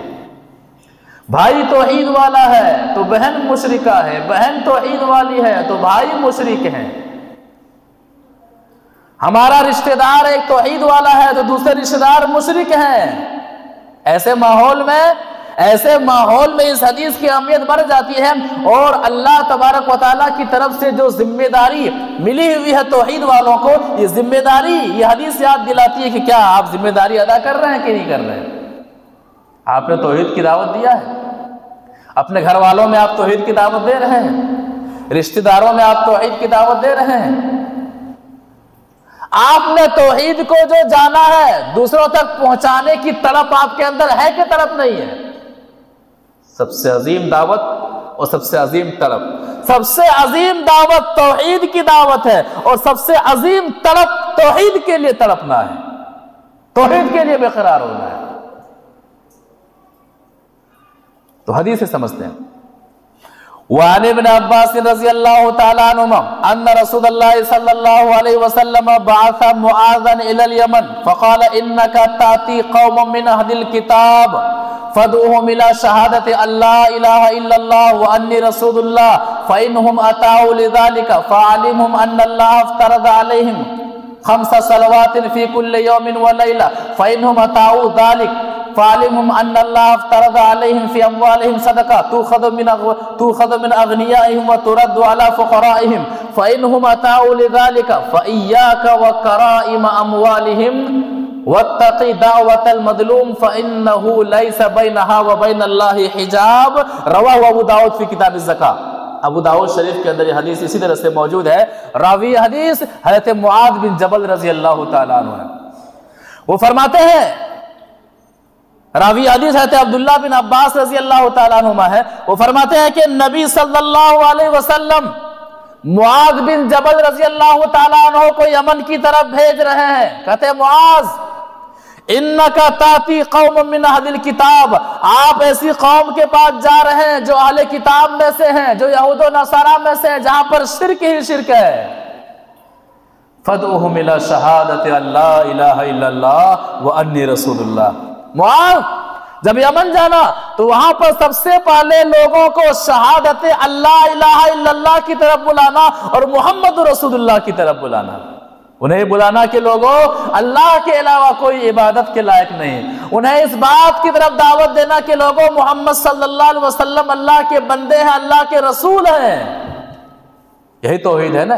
بھائی توحید والا ہے تو بہن مشرکہ ہے، بہن توحید والی ہے تو بھائی مشرک ہے۔ ہمارا رشتہ دار ایک توحید والا ہے تو دوسرے رشتہ دار مشرک ہیں۔ ایسے ماحول میں اس حدیث کی اہمیت بڑھ جاتی ہے، اور اللہ تبارک و تعالیٰ کی طرف سے جو ذمہ داری ملی ہوئی ہے توحید والوں کو، یہ ذمہ داری یہ حدیث یاد دلاتی ہے کہ کیا آپ ذمہ داری ادا کر رہے ہیں کہ نہیں کر رہے ہیں؟ آپ نے توحید کی دعوت دیا ہے، اپنے گھر والوں میں آپ توحید کی دعوت دے رہے ہیں، رشتہ داروں میں آپ توحید کی دعوت دے رہے ہیں؟ آپ نے توحید کو جو جانا ہے دوسروں تک پہنچانے کی طلب آپ کے اندر ہے کہ طلب نہیں ہے؟ سب سے عظیم دعوت اور سب سے عظیم طلب، سب سے عظیم دعوت توحید کی دعوت ہے، اور سب سے عظیم طلب توحید کے لیے تڑپنا ہے، توحید کے لیے بے قرار ہونا ہے۔ تو حدیث سے سمجھتے ہیں۔ وعن ابن عباس رضی اللہ تعالی عنہما ان رسول اللہ صلی اللہ علیہ وسلم بعث معاذا الى اليمن فقال انك تاتي قوم من اهل الكتاب فادعوهم الى شهادة ان لا اله الا الله واني رسول الله فانهم اتوا لذلك فعلمهم ان الله افترض عليهم 5 صلوات في كل يوم وليلة فانهم اتوا ذلك فعلمهم ان الله افترض عليهم في اموالهم صدقه تؤخذ من اغنيائهم وترد على فقرائهم فانهم اتوا لذلك فاياك وكرائم اموالهم واتقي دعوة المظلوم فانه ليس بينها وبين الله حجاب۔ رواه ابو داؤد في کتاب الزکاة۔ ابو داؤد شریف کے اندر یہ حدیث اسی طرح سے موجود ہے۔ راوی حدیث حضرت معاذ بن جبل رضی اللہ تعالیٰ عنہ ہے۔ وہ فرماتے ہیں، راوی حدیث حضرت عبداللہ بن عباس رضی اللہ تعالیٰ عنہما ہے، وہ فرماتے ہیں کہ نبی صلی اللہ علیہ وسلم معاذ بن جبل رضی اللہ تعالیٰ عنہ کو یمن کی طرف بھیج رہے ہیں۔ کہتے ہیں معاذ انکا تاتی قوم من اہل الکتاب، آپ ایسی قوم کے پاس جا رہے ہیں جو اہل کتاب میں سے ہیں، جو یہود و نصارہ میں سے ہیں، جہاں پر شرک ہی شرک ہے۔ فدعوہم الی شہادت ان لا الہ الا اللہ وانی رسول اللہ۔ معاذ جب یمن جانا تو وہاں پر سب سے پہلے لوگوں کو شہادت اللہ الہ الا اللہ کی طرف بلانا اور محمد رسول اللہ کی طرف بلانا، انہیں بلانا کہ لوگوں اللہ کے علاوہ کوئی عبادت کے لائق نہیں، انہیں اس بات کی طرف دعوت دینا کہ لوگوں محمد صلی اللہ علیہ وسلم اللہ کے بندے ہیں، اللہ کے رسول ہیں۔ یہی توحید ہے نا،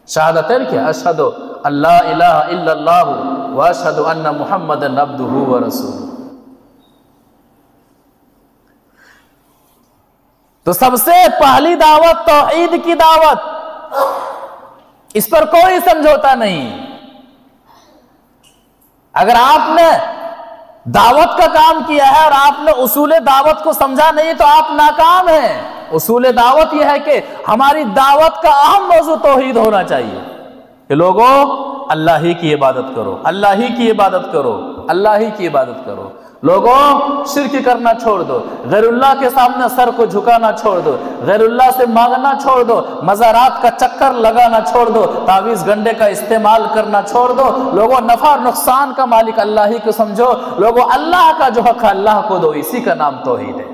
شہادتین کیا؟ اشہد اللہ الہ الا اللہ واشہد ان محمد عبدہ ورسولہ۔ تو سب سے پہلی دعوت توحید کی دعوت، اس پر کوئی سمجھوتا نہیں۔ اگر آپ نے دعوت کا کام کیا ہے اور آپ نے اصول دعوت کو سمجھا نہیں تو آپ ناکام ہیں۔ اصول دعوت یہ ہے کہ ہماری دعوت کا اہم موضوع توحید ہونا چاہیے کہ لوگوں اللہ ہی کی عبادت کرو، اللہ ہی کی عبادت کرو، اللہ ہی کی عبادت کرو۔ لوگوں شرک کرنا چھوڑ دو، غیر اللہ کے سامنے سر کو جھکانا چھوڑ دو، غیر اللہ سے مانگنا چھوڑ دو، مزارات کا چکر لگانا چھوڑ دو، تعویذ گنڈے کا استعمال کرنا چھوڑ دو۔ لوگوں نفع اور نقصان کا مالک اللہ ہی کو سمجھو، لوگوں اللہ کا جو حق ہے اللہ کو دو، اسی کا نام توحید ہے۔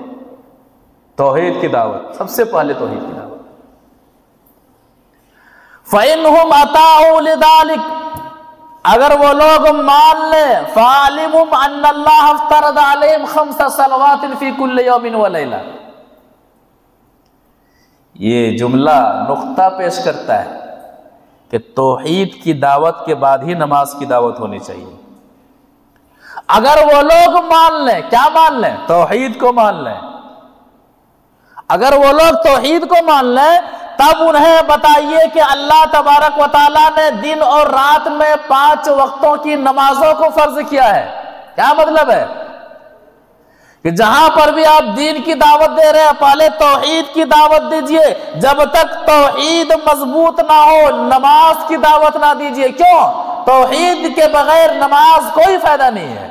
توحید کی دعوت، سب سے پہلے توحید کی دعوت۔ فَإِنْهُمْ أَطَاعُوا لِذَلِكَ، اگر وہ لوگ مان لیں، فَعَلِمْهُمْ أَنَّ اللَّهَ افْتَرَضَ عَلَيْهِمْ 5 صَلَوَاتٍ فِي كُلِّ يَوْمٍ وَلَيْلَةٍ۔ یہ جملہ نقطہ پیش کرتا ہے کہ توحید کی دعوت کے بعد ہی نماز کی دعوت ہونی چاہیے۔ اگر وہ لوگ مان لیں، کیا مان لیں؟ توحید کو مان لیں۔ اگر وہ لوگ توحید کو مان لیں تب انہیں بتائیے کہ اللہ تبارک و تعالیٰ نے دن اور رات میں 5 وقتوں کی نمازوں کو فرض کیا ہے۔ کیا مطلب ہے؟ کہ جہاں پر بھی آپ دین کی دعوت دے رہے ہیں پہلے توحید کی دعوت دیجئے، جب تک توحید مضبوط نہ ہو نماز کی دعوت نہ دیجئے۔ کیوں؟ توحید کے بغیر نماز کوئی فائدہ نہیں ہے۔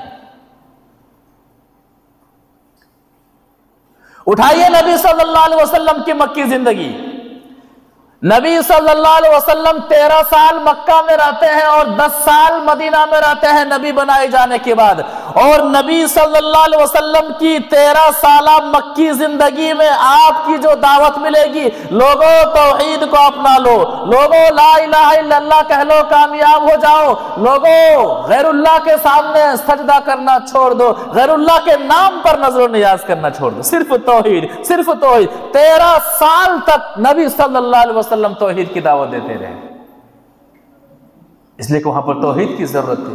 اٹھائیے نبی صلی اللہ علیہ وسلم کی مکی زندگی۔ نبی صلی اللہ علیہ وسلم 13 سال مکہ میں رہتے ہیں اور 10 سال مدینہ میں رہتے ہیں نبی بنائے جانے کے بعد، اور نبی صلی اللہ علیہ وسلم کی 13 سالہ مکی زندگی میں آپ کی جو دعوت ملے گی، لوگوں توحید کو اپنا لو، لوگوں لا الہ الا اللہ کہہ لو کامیاب ہو جاؤ، لوگوں غیر اللہ کے سامنے سجدہ کرنا چھوڑ دو، غیر اللہ کے نام پر نظر و نیاز کرنا چھوڑ دو، صرف توحید، صرف توحید۔ 13 سال تک نبی صلی اللہ علیہ وسلم توحید کی دعوت دیتے رہے، اس لیے کہ وہاں پر توحید کی ضرورت تھی۔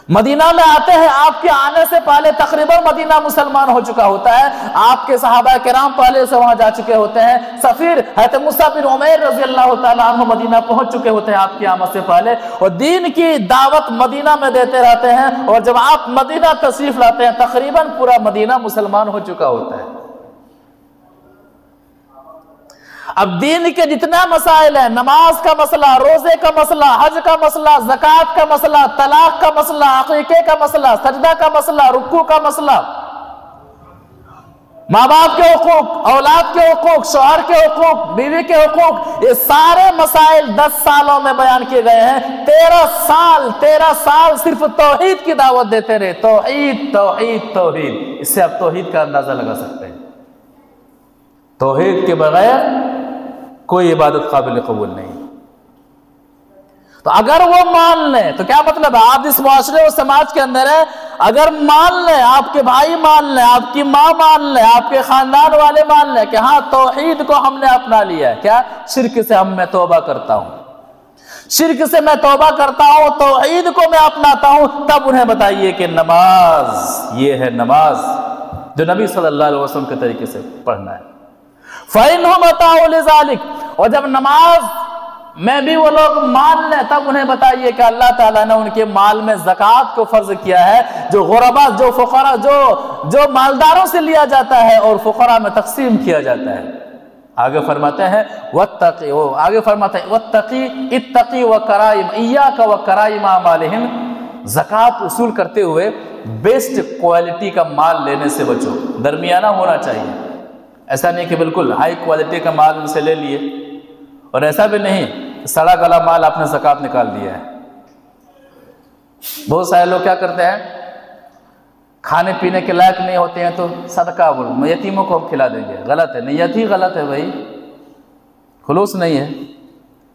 مدینہ میں آتے ہیں، آپ کے آنے سے پہلے تقریباً مدینہ مسلمان ہو چکا ہوتا ہے، آپ کے صحابہ کرام پہلے سے وہاں جا چکے ہوتے ہیں، سفیر حضرت مصعب بن عمیر رضی اللہ تعالیٰ عنہ مدینہ پہنچ چکے ہوتے ہیں آپ کی آمد سے پہلے، اور دین کی دعوت مدینہ میں دیتے رہتے ہیں، اور جب آپ مدینہ تشریف لاتے ہیں تقریباً پورا مدینہ مسلمان ہو چکا ہوتا ہے۔ اب دین کے جتنا مسائل ہیں، نماز کا مسئلہ، روزے کا مسئلہ، حج کا مسئلہ، زکوٰۃ کا مسئلہ، طلاق کا مسئلہ، عقیقے کا مسئلہ، سجدہ کا مسئلہ، رکوع کا مسئلہ، ماں باپ کے حقوق، اولاد کے حقوق، شوہر کے حقوق، بیوی کے حقوق، یہ سارے مسائل 10 سالوں میں بیان کیے گئے ہیں۔ 13 سال صرف توحید کی دعوت دیتے رہے، توحید توحید توحید۔ اس سے آپ توحید کا اندازہ لگا سکتے ہیں، توحید کے بغیر کوئی عبادت قابل قبول نہیں۔ تو اگر وہ مان لیں تو کیا مطلب ہے؟ آپ جس معاشرے و سماج کے اندر ہیں، اگر مان لیں، آپ کے بھائی مان لیں، آپ کی ماں مان لیں، آپ کے خاندان والے مان لیں کہ ہاں توحید کو ہم نے اپنا لیا ہے، کیا شرک سے میں توبہ کرتا ہوں، شرک سے میں توبہ کرتا ہوں، توحید کو میں اپناتا ہوں، تب انہیں بتائیے کہ نماز یہ ہے، نماز جو نبی صلی اللہ علیہ وسلم کے طریقے سے پڑھنا ہے۔ فَإِنْهُمْ أَطَاعُوا لِذَلِكَ، اور جب نماز میں بھی وہ لوگ مان لیں تب انہیں بتائیے کہ اللہ تعالیٰ نے ان کے مال میں زکوٰۃ کو فرض کیا ہے، جو غربا، جو فقراء، جو مالداروں سے لیا جاتا ہے اور فقراء میں تقسیم کیا جاتا ہے۔ آگے فرماتے ہیں وَاتَّقِي، آگے فرماتے ہیں وَاتَّقِي اتَّقِي وَكَرَائِمْ إِيَّاكَ وَكَرَائِمَ أَعْمَالِهِمْ، زکوٰۃ وصول کرتے ہوئے بیسٹ کوالٹی کا مال لینے سے بچو، درمیانہ ہونا چاہیے، ایسا نہیں کہ بالکل ہائی کوالٹی کا مال ان سے لے لیے، اور ایسا بھی نہیں سڑا گلا مال آپ نے زکوٰۃ نکال دیا ہے۔ بہت سارے لوگ کیا کرتے ہیں، کھانے پینے کے لائق نہیں ہوتے ہیں تو صدقہ بول، یتیموں کو ہم کھلا دیں گے، غلط ہے، نیت ہی غلط ہے بھائی، خلوص نہیں ہے،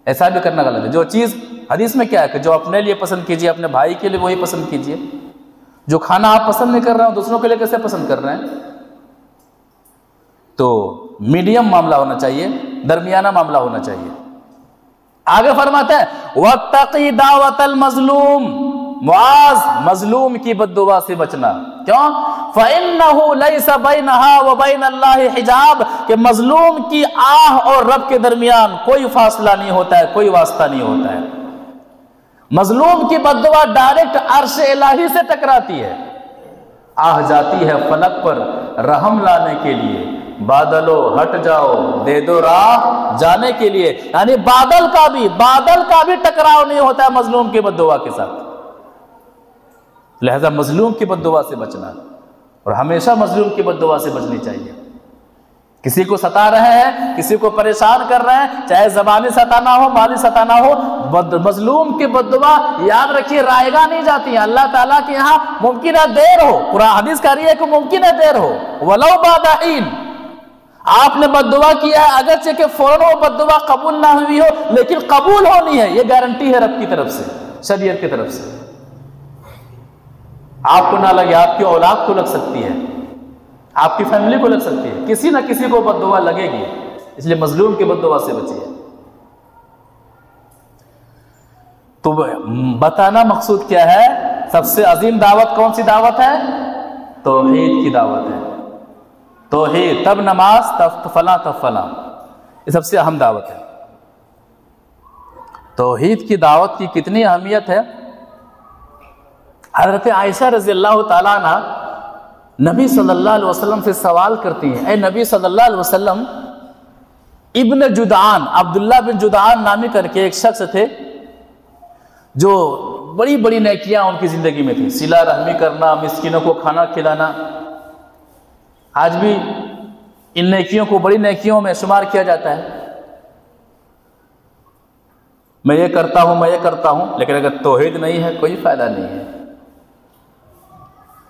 ایسا بھی کرنا غلط ہے۔ جو چیز حدیث میں کیا ہے کہ جو اپنے لیے پسند کیجئے، اپنے بھائی کے لیے وہی پسند کیجئے، جو کھانا آپ پسند نہیں کر رہے ہیں دوسروں کے لیے کیسے پسند کر رہے ہیں؟ تو میڈیم معاملہ ہونا چاہیے، درمیانہ معاملہ ہونا چاہیے۔ آگے فرماتے ہیں وَاتَّقِي دَعْوَةَ الْمَظْلُومِ، معاذ مظلوم کی بد دعا سے بچنا، کیوں؟ فَإِنَّهُ لَيْسَ بَيْنَهَا وَبَيْنَ اللَّهِ حِجَابٌ، کہ مظلوم کی آہ اور رب کے درمیان کوئی فاصلہ نہیں ہوتا ہے، کوئی واسطہ نہیں ہوتا ہے۔ مظلوم کی بد دعا ڈائریکٹ عرش الہی سے ٹکراتی ہے، آہ جاتی ہے فلک پر رحم لانے کے لیے، بادلو ہٹ جاؤ دے دو راہ جانے کے لیے، یعنی بادل کا بھی ٹکراؤ نہیں ہوتا ہے مظلوم کی بد دعا کے ساتھ۔ لہذا مظلوم کی بد دعا سے بچنا، اور ہمیشہ مظلوم کی بد دعا سے بچنی چاہیے۔ کسی کو ستا رہے ہیں، کسی کو پریشان کر رہے ہیں، چاہے زبانی ستانا ہو، مالی ستانا ہو، مظلوم کی بد دعا یاد رکھیے رائے گاہ نہیں جاتی ہیں۔ اللہ تعالیٰ کے یہاں ممکن ہے دیر ہو، قرآن حدیث کہہ رہی ہے کہ ممکن ہے دیر ہو، وَلَوْ بَعْدَ حِينٍ، آپ نے بد دعا کیا ہے، اگرچہ کہ فوراً وہ بد دعا قبول نہ ہوئی ہو لیکن قبول ہونی ہے، یہ گارنٹی ہے رب کی طرف سے، شریعت کی طرف سے۔ آپ کو نہ لگے، آپ کی اولاد کو لگ سکتی ہے، آپ کی فیملی کو لگ سکتی ہے، کسی نہ کسی کو بد دعا لگے گی، اس لیے مظلوم کی بد دعا سے بچیے۔ تو بتانا مقصود کیا ہے؟ سب سے عظیم دعوت کون سی دعوت ہے؟ توحید کی دعوت ہے، توحید، تب نماز، تب فلاں، تب فلاں، یہ سب سے اہم دعوت ہے۔ توحید کی دعوت کی کتنی اہمیت ہے؟ حضرت عائشہ رضی اللہ تعالیٰ عنہ نبی صلی اللہ علیہ وسلم سے سوال کرتی ہیں، اے نبی صلی اللہ علیہ وسلم، ابن جدعان، عبداللہ بن جدعان نامی کر کے ایک شخص تھے جو بڑی بڑی نیکیاں ان کی زندگی میں تھی، صلہ رحمی کرنا، مسکینوں کو کھانا کھلانا، آج بھی ان نیکیوں کو بڑی نیکیوں میں شمار کیا جاتا ہے۔ میں یہ کرتا ہوں، میں یہ کرتا ہوں، لیکن اگر توحید نہیں ہے کوئی فائدہ نہیں ہے۔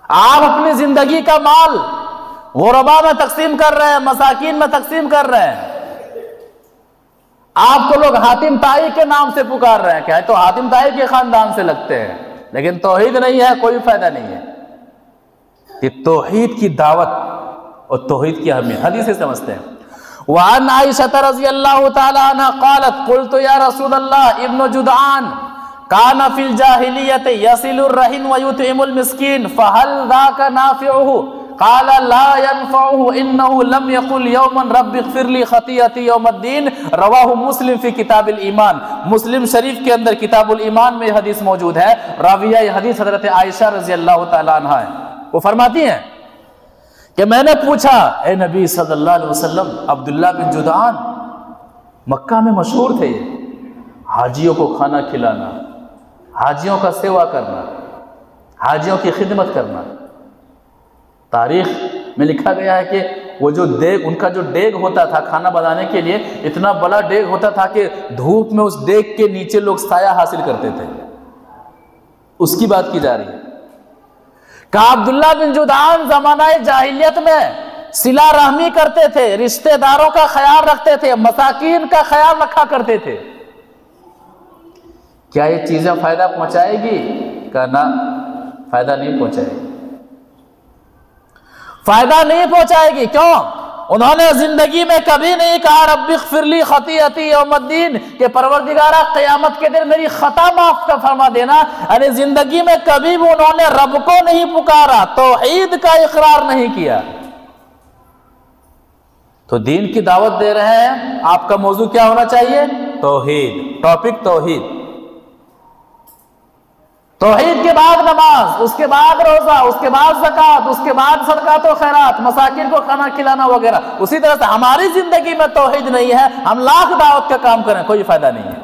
آپ اپنی زندگی کا مال غربا میں تقسیم کر رہے ہیں، مساکین میں تقسیم کر رہے ہیں، آپ کو لوگ حاتم طائی کے نام سے پکار رہے ہیں، کیا ہے تو حاتم طائی کے خاندان سے لگتے ہیں، لیکن توحید نہیں ہے کوئی فائدہ نہیں ہے۔ یہ توحید کی دعوت اور توحید کی اہمیت حدیث سے سمجھتے ہیں۔ وعن عائشہ رضی اللہ تعالی عنہ قالت قلت یا رسول اللہ ابن جدعان کان فی الجاہلیت یصل الرحم ویطعم المسکین فہل ذاک نافعہ قال لا ينفعه انه لم يقل يوما رب اغفر لي خطيئتي يوم الدين رواہ مسلم فی کتاب الایمان. مسلم شریف کے اندر کتاب الایمان میں یہ حدیث موجود ہے. راویہ یہ حدیث حضرت عائشہ رضی اللہ تعالی عنہا ہے. وہ فرماتی ہیں کہ میں نے پوچھا اے نبی صلی اللہ علیہ وسلم، عبداللہ بن جدعان مکہ میں مشہور تھے، حاجیوں کو کھانا کھلانا، حاجیوں کا سیوا کرنا، حاجیوں کی خدمت کرنا. تاریخ میں لکھا گیا ہے کہ وہ جو دیگ، ان کا جو ڈیگ ہوتا تھا کھانا بنانے کے لیے، اتنا بڑا ڈیگ ہوتا تھا کہ دھوپ میں اس ڈیگ کے نیچے لوگ سایہ حاصل کرتے تھے. اس کی بات کی جا رہی ہے. کہ عبداللہ بن جدعان زمانہ جاہلیت میں صلہ رحمی کرتے تھے، رشتہ داروں کا خیال رکھتے تھے، مساکین کا خیال رکھا کرتے تھے. کیا یہ چیزیں فائدہ پہنچائے گی؟ کہ نہ، فائدہ نہیں پہنچائے گی. فائدہ نہیں پہنچائے گی. کیوں؟ انہوں نے زندگی میں کبھی نہیں کہا رب اغفر لی خطیئتی یوم الدین، کہ پروردگارہ قیامت کے دن میری خطا معاف کا فرما دینا. یعنی زندگی میں کبھی بھی انہوں نے رب کو نہیں پکارا، توحید کا اقرار نہیں کیا. تو دین کی دعوت دے رہے ہیں، آپ کا موضوع کیا ہونا چاہیے؟ توحید. ٹاپک توحید. توحید کے بعد نماز، اس کے بعد روزہ، اس کے بعد زکوٰۃ، اس کے بعد صدقات و خیرات، مساکین کو کھانا کھلانا وغیرہ. اسی طرح سے ہماری زندگی میں توحید نہیں ہے، ہم لاکھ دعوت کا کام کریں، کوئی فائدہ نہیں ہے.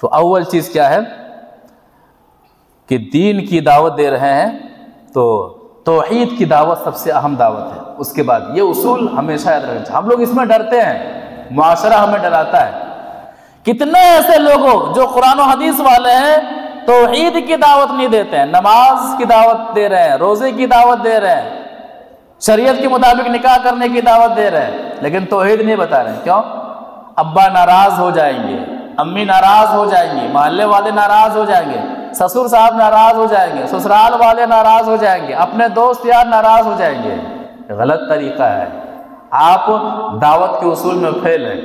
تو اول چیز کیا ہے کہ دین کی دعوت دے رہے ہیں تو توحید کی دعوت سب سے اہم دعوت ہے. اس کے بعد یہ اصول ہمیشہ یاد رکھنا. ہم لوگ اس میں ڈرتے ہیں، معاشرہ ہمیں ڈراتا ہے. کتنے ایسے لوگوں جو قرآن و حدیث والے ہیں توحید کی دعوت نہیں دیتے ہیں، نماز کی دعوت دے رہے ہیں، روزے کی دعوت دے رہے ہیں، شریعت کے مطابق نکاح کرنے کی دعوت دے رہے ہیں، لیکن توحید نہیں بتا رہے ہیں. کیوں؟ ابا ناراض ہو جائیں گے، امی ناراض ہو جائیں گی، محلے والے ناراض ہو جائیں گے، سسر صاحب ناراض ہو جائیں گے، سسرال والے ناراض ہو جائیں گے، اپنے دوست یار ناراض ہو جائیں گے. غلط طریقہ ہے. آپ دعوت کے اصول میں فیل ہیں.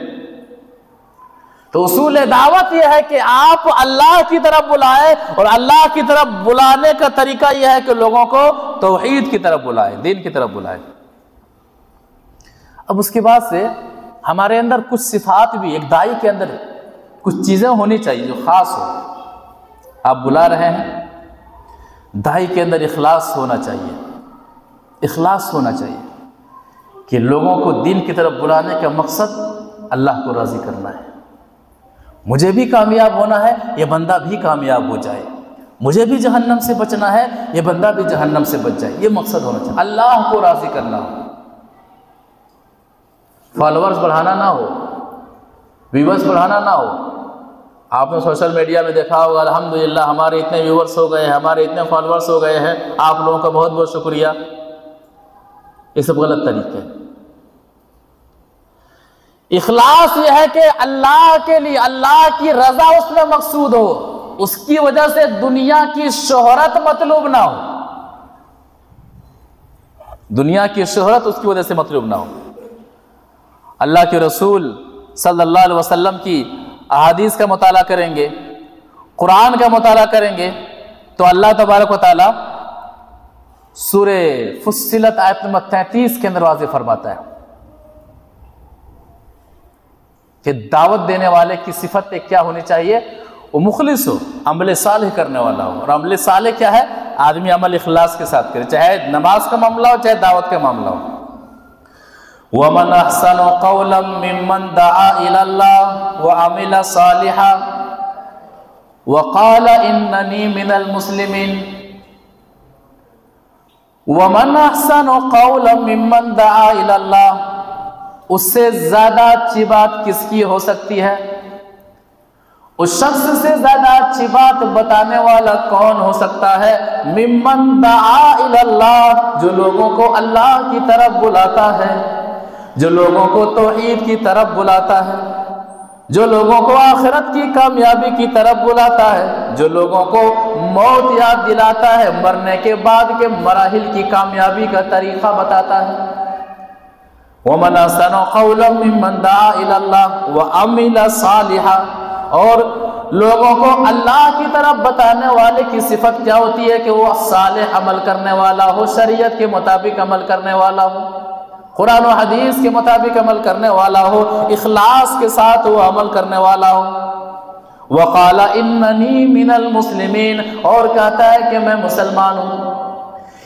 تو اصول دعوت یہ ہے کہ آپ اللہ کی طرف بلائیں، اور اللہ کی طرف بلانے کا طریقہ یہ ہے کہ لوگوں کو توحید کی طرف بلائیں، دین کی طرف بلائیں. اب اس کے بعد سے ہمارے اندر کچھ صفات بھی، ایک داعی کے اندر کچھ چیزیں ہونی چاہیے جو خاص ہو. آپ بلا رہے ہیں، داعی کے اندر اخلاص ہونا چاہیے. اخلاص ہونا چاہیے کہ لوگوں کو دین کی طرف بلانے کا مقصد اللہ کو راضی کرنا ہے. مجھے بھی کامیاب ہونا ہے، یہ بندہ بھی کامیاب ہو جائے. مجھے بھی جہنم سے بچنا ہے، یہ بندہ بھی جہنم سے بچ جائے. یہ مقصد ہونا چاہیے، اللہ کو راضی کرنا ہو. فالورز بڑھانا نہ ہو، ویورز بڑھانا نہ ہو. آپ نے سوشل میڈیا میں دیکھا ہوگا الحمدللہ ہمارے اتنے ویورز ہو گئے ہیں، ہمارے اتنے فالورز ہو گئے ہیں، آپ لوگوں کا بہت بہت شکریہ. یہ سب غلط طریقے ہیں. اخلاص یہ ہے کہ اللہ کے لیے، اللہ کی رضا اس میں مقصود ہو، اس کی وجہ سے دنیا کی شہرت مطلوب نہ ہو. دنیا کی شہرت اس کی وجہ سے مطلوب نہ ہو. اللہ کے رسول صلی اللہ علیہ وسلم کی احادیث کا مطالعہ کریں گے، قرآن کا مطالعہ کریں گے تو اللہ تبارک و تعالی سورہ فصلت آیت نمبر 33 کے اندر واضح فرماتا ہے کہ دعوت دینے والے کی صفت کیا ہونی چاہیے؟ وہ مخلص ہو، عمل صالح کرنے والا ہو. اور عمل صالح کیا ہے؟ آدمی عمل اخلاص کے ساتھ کرے، چاہے نماز کا معاملہ ہو چاہے دعوت کا معاملہ ہو. وَمَنْ أَحْسَنُ قَوْلًا مِّمَّنْ دَعَا إِلَى اللَّهِ وَعَمِلَ صَالِحًا وَقَالَ إِنَّنِي مِنَ الْمُسْلِمِينَ. وَمَنْ أَحْسَنُ قَوْلًا مِّمَّنْ دَعَا إِلَى اللَّهِ، اس سے زیادہ اچھی بات کس کی ہو سکتی ہے؟ اس شخص سے زیادہ اچھی بات بتانے والا کون ہو سکتا ہے؟ ممن دعا الی اللہ، جو لوگوں کو اللہ کی طرف بلاتا ہے، جو لوگوں کو توحید کی طرف بلاتا ہے، جو لوگوں کو آخرت کی کامیابی کی طرف بلاتا ہے، جو لوگوں کو موت یاد دلاتا ہے، مرنے کے بعد کے مراحل کی کامیابی کا طریقہ بتاتا ہے. وَمَنْ أَحْسَنُ قَوْلًا مِّمَّنْ دَعَا إِلَى اللَّهِ وَعَمِلَ صَالِحًا، اور لوگوں کو اللہ کی طرف بتانے والے کی صفت کیا ہوتی ہے کہ وہ صالح عمل کرنے والا ہو، شریعت کے مطابق عمل کرنے والا ہو، قرآن و حدیث کے مطابق عمل کرنے والا ہو، اخلاص کے ساتھ وہ عمل کرنے والا ہو۔ وقال اننی من المسلمین، اور کہتا ہے کہ میں مسلمان ہوں،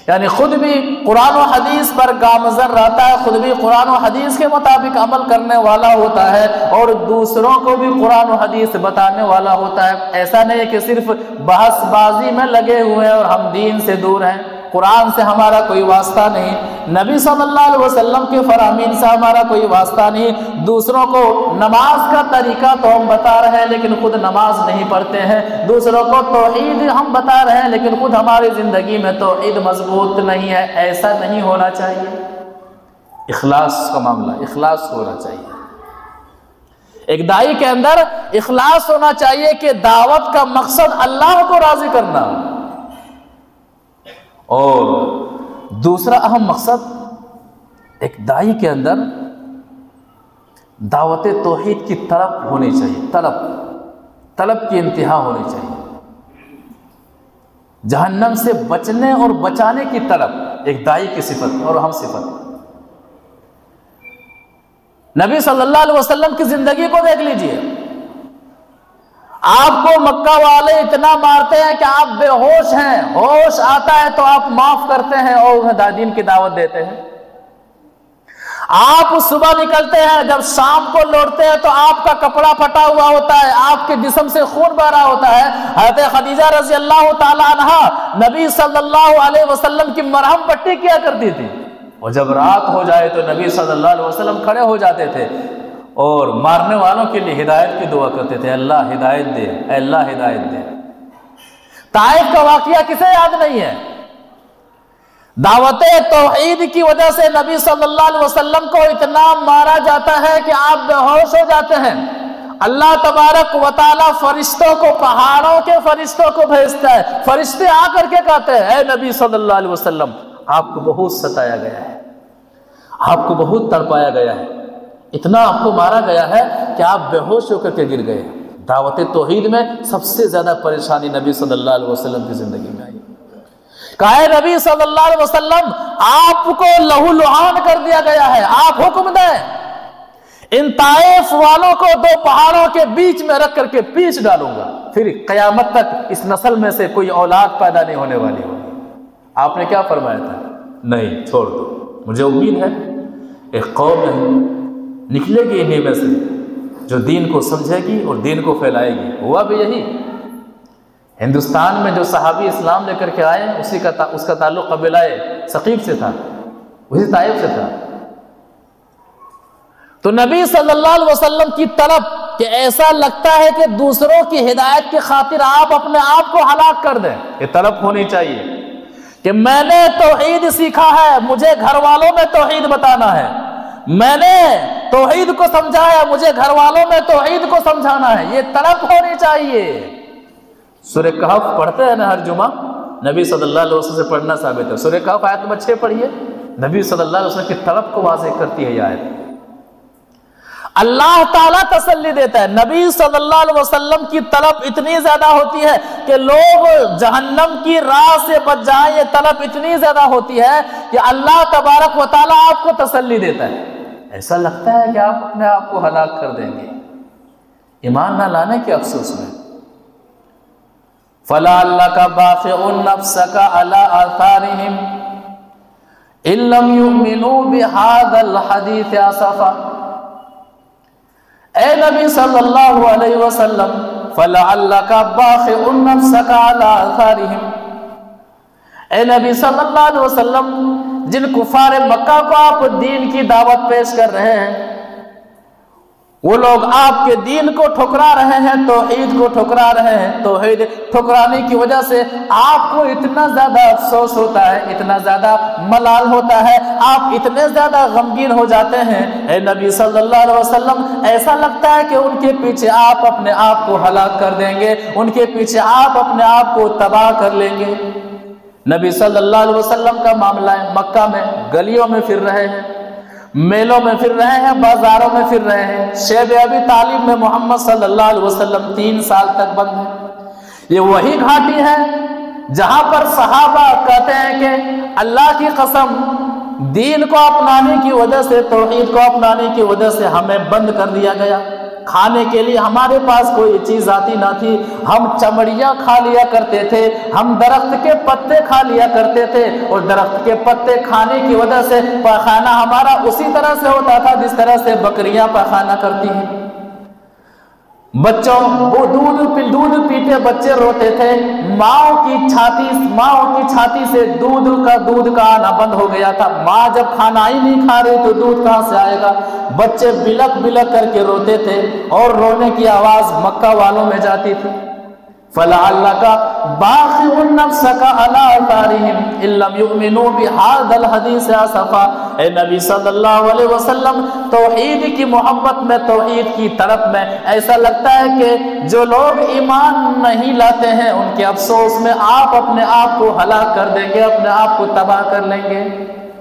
یعنی خود بھی قرآن و حدیث پر گامزن رہتا ہے، خود بھی قرآن و حدیث کے مطابق عمل کرنے والا ہوتا ہے اور دوسروں کو بھی قرآن و حدیث بتانے والا ہوتا ہے۔ ایسا نہیں ہے کہ صرف بحث بازی میں لگے ہوئے ہیں اور ہم دین سے دور ہیں، قرآن سے ہمارا کوئی واسطہ نہیں، نبی صلی اللہ علیہ وسلم کے فرامین سے ہمارا کوئی واسطہ نہیں، دوسروں کو نماز کا طریقہ تو ہم بتا رہے ہیں لیکن خود نماز نہیں پڑھتے ہیں، دوسروں کو توحید ہم بتا رہے ہیں لیکن خود ہماری زندگی میں توحید مضبوط نہیں ہے۔ ایسا نہیں ہونا چاہیے، اخلاص کا معاملہ، اخلاص ہونا چاہیے۔ ایک داعی کے اندر اخلاص ہونا چاہیے کہ دعوت کا مقصد اللہ کو راضی کرنا، اور دوسرا اہم مقصد ایک داعی کے اندر دعوت توحید کی طلب ہونی چاہیے، طلب کی انتہا ہونی چاہیے، جہنم سے بچنے اور بچانے کی طلب ایک داعی کی صفت اور اہم صفت۔ نبی صلی اللہ علیہ وسلم کی زندگی کو دیکھ لیجئے، آپ کو مکہ والے اتنا مارتے ہیں کہ آپ بے ہوش ہیں، ہوش آتا ہے تو آپ معاف کرتے ہیں اور انہیں دین کی دعوت دیتے ہیں۔ آپ صبح نکلتے ہیں، جب شام کو لوٹتے ہیں تو آپ کا کپڑا پھٹا ہوا ہوتا ہے، آپ کے جسم سے خون بہ رہا ہوتا ہے۔ حضرت خدیجہ رضی اللہ تعالی عنہا نبی صلی اللہ علیہ وسلم کی مرہم پٹی کیا کرتی تھی، اور جب رات ہو جائے تو نبی صلی اللہ علیہ وسلم کھڑے ہو جاتے تھے اور مارنے والوں کے لیے ہدایت کی دعا کرتے تھے، اللہ ہدایت دے، اے اللہ ہدایت دے۔ طائف کا واقعہ کسے یاد نہیں ہے؟ دعوت توحید کی وجہ سے نبی صلی اللہ علیہ وسلم کو اتنا مارا جاتا ہے کہ آپ بے ہوش ہو جاتے ہیں۔ اللہ تبارک و تعالی فرشتوں کو، پہاڑوں کے فرشتوں کو بھیجتا ہے، فرشتے آ کر کے کہتے ہیں اے نبی صلی اللہ علیہ وسلم آپ کو بہت ستایا گیا ہے، آپ کو بہت تڑپایا گیا ہے، اتنا آپ کو مارا گیا ہے کہ آپ بے ہوش ہو کر کے گر گئے۔ دعوت توحید میں سب سے زیادہ پریشانی نبی صلی اللہ علیہ وسلم کی زندگی میں آئی۔ کہا نبی صلی اللہ علیہ وسلم آپ کو لہو لہان کر دیا گیا ہے، آپ حکم دیں ان طائف والوں کو دو پہاڑوں کے بیچ میں رکھ کر کے پیچ ڈالوں گا، پھر قیامت تک اس نسل میں سے کوئی اولاد پیدا نہیں ہونے والی ہوگی۔ آپ نے کیا فرمایا تھا؟ نہیں، چھوڑ دو، مجھے امید ہے ایک قوم ہے نکلے گی انہیں میں سے جو دین کو سمجھے گی اور دین کو پھیلائے گی۔ ہوا بھی یہی، ہندوستان میں جو صحابی اسلام لے کر کے آئے اس کا تعلق قبیلہ ثقیف سے تھا، وہی طائف سے تھا۔ تو نبی صلی اللہ علیہ وسلم کی طلب کہ ایسا لگتا ہے کہ دوسروں کی ہدایت کی خاطر آپ اپنے آپ کو ہلاک کر دیں، یہ طلب ہونی چاہیے کہ میں نے توحید سیکھا ہے، مجھے گھر والوں میں توحید بتانا ہے، میں نے توحید کو سمجھایا، مجھے گھر والوں میں توحید کو سمجھانا ہے، یہ طلب ہونی چاہیے۔ سورہ کہف پڑھتے ہیں نا ہر جمعہ، نبی صلی اللہ علیہ وسلم سے پڑھنا ثابت ہے۔ سورہ کہف آیت نمبر 6 پڑھیے، نبی صلی اللہ علیہ وسلم کی طلب کو واضح کرتی ہے یہ آیت۔ اللہ تعالیٰ تسلی دیتا ہے، نبی صلی اللہ علیہ وسلم کی طلب اتنی زیادہ ہوتی ہے کہ لوگ جہنم کی راہ سے بچ جائیں، یہ طلب اتنی زیادہ ہوتی ہے کہ اللہ تبارک و تعالیٰ آپ کو تسلی دیتا ہے۔ ایسا لگتا ہے کہ آپ اپنے آپ کو ہلاک کر دیں گے، ایمان نہ لانے کے افسوس میں۔ فَلَعَلَّكَ بَاخِعٌ نَفْسَكَ عَلَىٰ آثَارِهِمْ إِن لَّمْ يُؤْمِنُوا بِهَٰذَا الْحَدِيثِ آسَفًا۔ اے نبی صلی اللہ علیہ وسلم فَلَعَلَّكَ بَاخِعٌ نَفْسَكَ عَلَىٰ آثَارِهِمْ، اے نبی صلی اللہ علیہ وسلم جن کفار مکہ کو آپ دین کی دعوت پیش کر رہے ہیں، وہ لوگ آپ کے دین کو ٹھکرا رہے ہیں، توحید کو ٹھکرا رہے ہیں، توحید ٹھکرانے کی وجہ سے آپ کو اتنا زیادہ افسوس ہوتا ہے، اتنا زیادہ ملال ہوتا ہے، آپ اتنے زیادہ غمگین ہو جاتے ہیں، اے نبی صلی اللہ علیہ وسلم ایسا لگتا ہے کہ ان کے پیچھے آپ اپنے آپ کو ہلاک کر دیں گے، ان کے پیچھے آپ اپنے آپ کو تباہ کر لیں گے۔ نبی صلی اللہ علیہ وسلم کا معاملہ ہے، مکہ میں گلیوں میں پھر رہے ہیں، میلوں میں پھر رہے ہیں، بازاروں میں پھر رہے ہیں۔ شیب ابی طالب میں محمد صلی اللہ علیہ وسلم 3 سال تک بند ہے۔ یہ وہی گھاٹی ہے جہاں پر صحابہ کہتے ہیں کہ اللہ کی قسم، دین کو اپنانے کی وجہ سے، توحید کو اپنانے کی وجہ سے ہمیں بند کر دیا گیا۔ کھانے کے لیے ہمارے پاس کوئی چیز آتی نہ تھی، ہم چمڑیاں کھا لیا کرتے تھے، ہم درخت کے پتے کھا لیا کرتے تھے، اور درخت کے پتے کھانے کی وجہ سے پخانہ ہمارا اسی طرح سے ہوتا تھا جس طرح سے بکریاں پخانہ کرتی ہیں۔ بچوں وہ دودھ پیتے بچے روتے تھے، ماں کی چھاتی سے دودھ کا آنا بند ہو گیا تھا۔ ماں جب کھانا ہی نہیں کھا رہی تو دودھ کہاں سے آئے گا؟ بچے بلک بلک کر کے روتے تھے، اور رونے کی آواز مکہ والوں میں جاتی تھی۔ فَلَعَلَّكَ بَاخِعٌ نَفْسَكَ عَلَىٰ آثَارِهِمْ إِن لَّمْ يُؤْمِنُوا بِهَٰذَا الْحَدِيثِ آسَفًا۔ اے نبی صلی اللہ علیہ وسلم، توحید کی محبت میں، توحید کی طرف میں ایسا لگتا ہے کہ جو لوگ ایمان نہیں لاتے ہیں ان کے افسوس میں آپ اپنے آپ کو ہلاک کر دیں گے، اپنے آپ کو تباہ کر لیں گے۔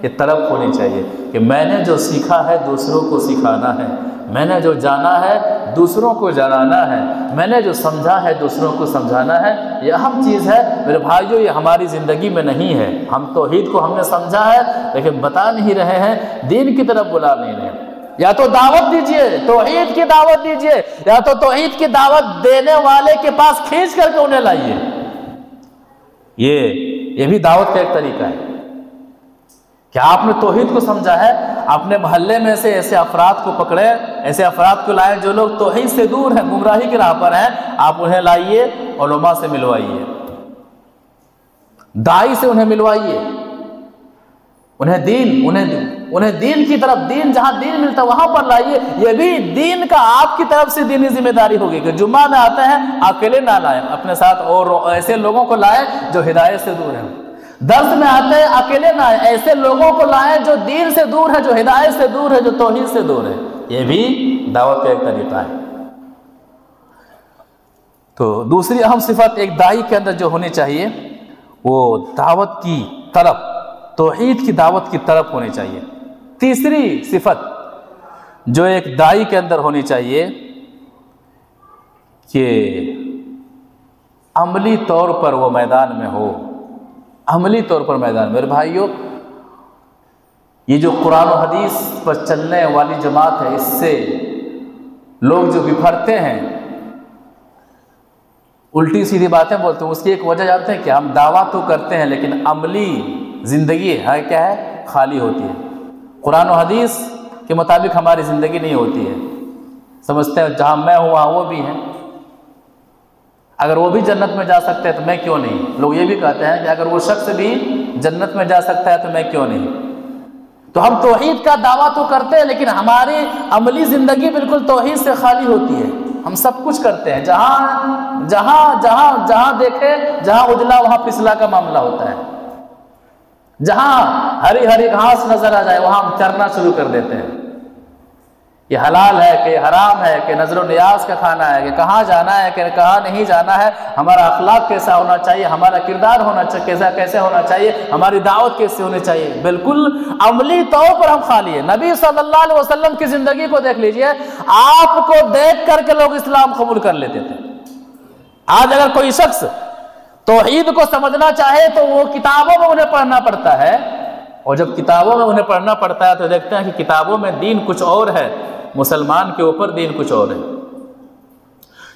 یہ طرف ہونی چاہیے کہ میں نے جو سیکھا ہے دوسروں کو سکھانا ہے، میں نے جو جانا ہے دوسروں کو جانانا ہے، میں نے جو سمجھا ہے دوسروں کو سمجھانا ہے۔ یہ اہم چیز ہے میرے بھائیوں، یہ ہماری زندگی میں نہیں ہے۔ ہم توحید کو ہم نے سمجھا ہے لیکن بتا نہیں رہے ہیں، دین کی طرف بلا نہیں رہے۔ یا تو دعوت دیجئے، توحید کی دعوت دیجئے، یا تو توحید کی دعوت دینے والے کے پاس کھینچ کر کے انہیں لائیے۔ یہ بھی دعوت کا ایک طریقہ ہے۔ کیا آپ نے توحید کو سمجھا ہے؟ اپنے محلے میں سے ایسے افراد کو پکڑے، ایسے افراد کو لائیں جو لوگ توحید سے دور ہیں، گمراہی کی راہ پر ہیں، آپ انہیں لائیے، علماء سے ملوائیے، داعی سے انہیں ملوائیے، انہیں دین کی طرف، دین جہاں دین ملتا وہاں پر لائیے۔ یہ بھی دین کا آپ کی طرف سے دینی ذمہ داری ہوگی کہ جمعہ میں آتے ہیں اکیلے نہ لائیں، اپنے ساتھ اور ایسے لوگوں کو لائیں جو ہدایت سے دور ہیں۔ درس میں آتے ہیں اکیلے نہ آئیں، ایسے لوگوں کو لائیں جو دین سے دور ہے، جو ہدایت سے دور ہے، جو توحید سے دور ہے۔ یہ بھی دعوت کا ایک طریقہ ہے۔ تو دوسری اہم صفت ایک داعی کے اندر جو ہونی چاہیے وہ دعوت کی طرف، توحید کی دعوت کی طرف ہونی چاہیے۔ تیسری صفت جو ایک داعی کے اندر ہونی چاہیے کہ عملی طور پر وہ میدان میں ہو، عملی طور پر میدان۔ میرے بھائیوں، یہ جو قرآن و حدیث پر چلنے والی جماعت ہے، اس سے لوگ جو بپھرتے ہیں، الٹی سیدھی باتیں بولتے ہیں، اس کی ایک وجہ جانتے ہیں کہ ہم دعویٰ تو کرتے ہیں لیکن عملی زندگی ہے کیا ہے؟ خالی ہوتی ہے۔ قرآن و حدیث کے مطابق ہماری زندگی نہیں ہوتی ہے۔ سمجھتے ہیں جہاں میں ہوں وہاں وہ بھی ہیں، اگر وہ بھی جنت میں جا سکتے ہیں تو میں کیوں نہیں؟ لوگ یہ بھی کہتے ہیں کہ اگر وہ شخص بھی جنت میں جا سکتا ہے تو میں کیوں نہیں؟ تو ہم توحید کا دعویٰ تو کرتے ہیں لیکن ہماری عملی زندگی بالکل توحید سے خالی ہوتی ہے۔ ہم سب کچھ کرتے ہیں، جہاں دیکھے، جہاں اجلا وہاں پسلا کا معاملہ ہوتا ہے، جہاں ہری ہری گھاس نظر آ جائے وہاں ہم چرنا شروع کر دیتے ہیں۔ یہ حلال ہے کہ حرام ہے کہ نظر و نیاز کا کھانا ہے کہ کہاں جانا ہے کہ کہاں نہیں جانا ہے، ہمارا اخلاق کیسا ہونا چاہیے، ہمارا کردار ہونا چاہیے، کیسے ہونا چاہیے، ہماری دعوت کیسے ہونی چاہیے۔ بالکل عملی طور پر ہم خالی ہیں۔ نبی صلی اللہ علیہ وسلم کی زندگی کو دیکھ لیجئے، آپ کو دیکھ کر کے لوگ اسلام قبول کر لیتے تھے۔ آج اگر کوئی شخص توحید کو سمجھنا چاہے تو وہ کتابوں میں انہیں پڑھنا پڑتا ہے، اور جب کتابوں میں انہیں پڑھنا پڑتا ہے تو دیکھتے ہیں کہ کتابوں میں دین کچھ اور ہے، مسلمان کے اوپر دین کچھ اور ہے۔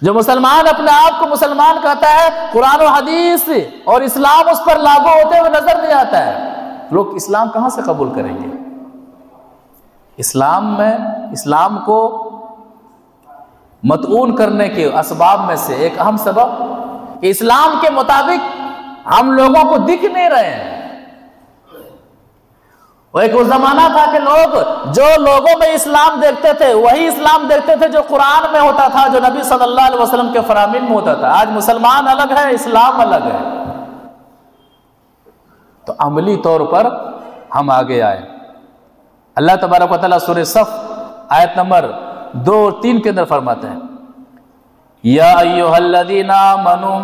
جو مسلمان اپنے آپ کو مسلمان کہتا ہے، قرآن و حدیث اور اسلام اس پر لاگو ہوتے ہوئے نظر نہیں آتا ہے، لوگ اسلام کہاں سے قبول کریں گے؟ اسلام کو متعون کرنے کے اسباب میں سے ایک اہم سبب کہ اسلام کے مطابق ہم لوگوں کو دکھ نہیں رہے ہیں۔ وہ ایک زمانہ تھا کہ جو لوگوں میں اسلام دیکھتے تھے وہی اسلام دیکھتے تھے جو قرآن میں ہوتا تھا، جو نبی صلی اللہ علیہ وسلم کے فرامین میں ہوتا تھا۔ آج مسلمان الگ ہے، اسلام الگ ہے۔ تو عملی طور پر ہم آگے آئے۔ اللہ تبارک و تعالیٰ سورہ صف آیت نمبر 2 اور 3 کے اندر فرماتے ہیں، یا ایھا الذین آمنوا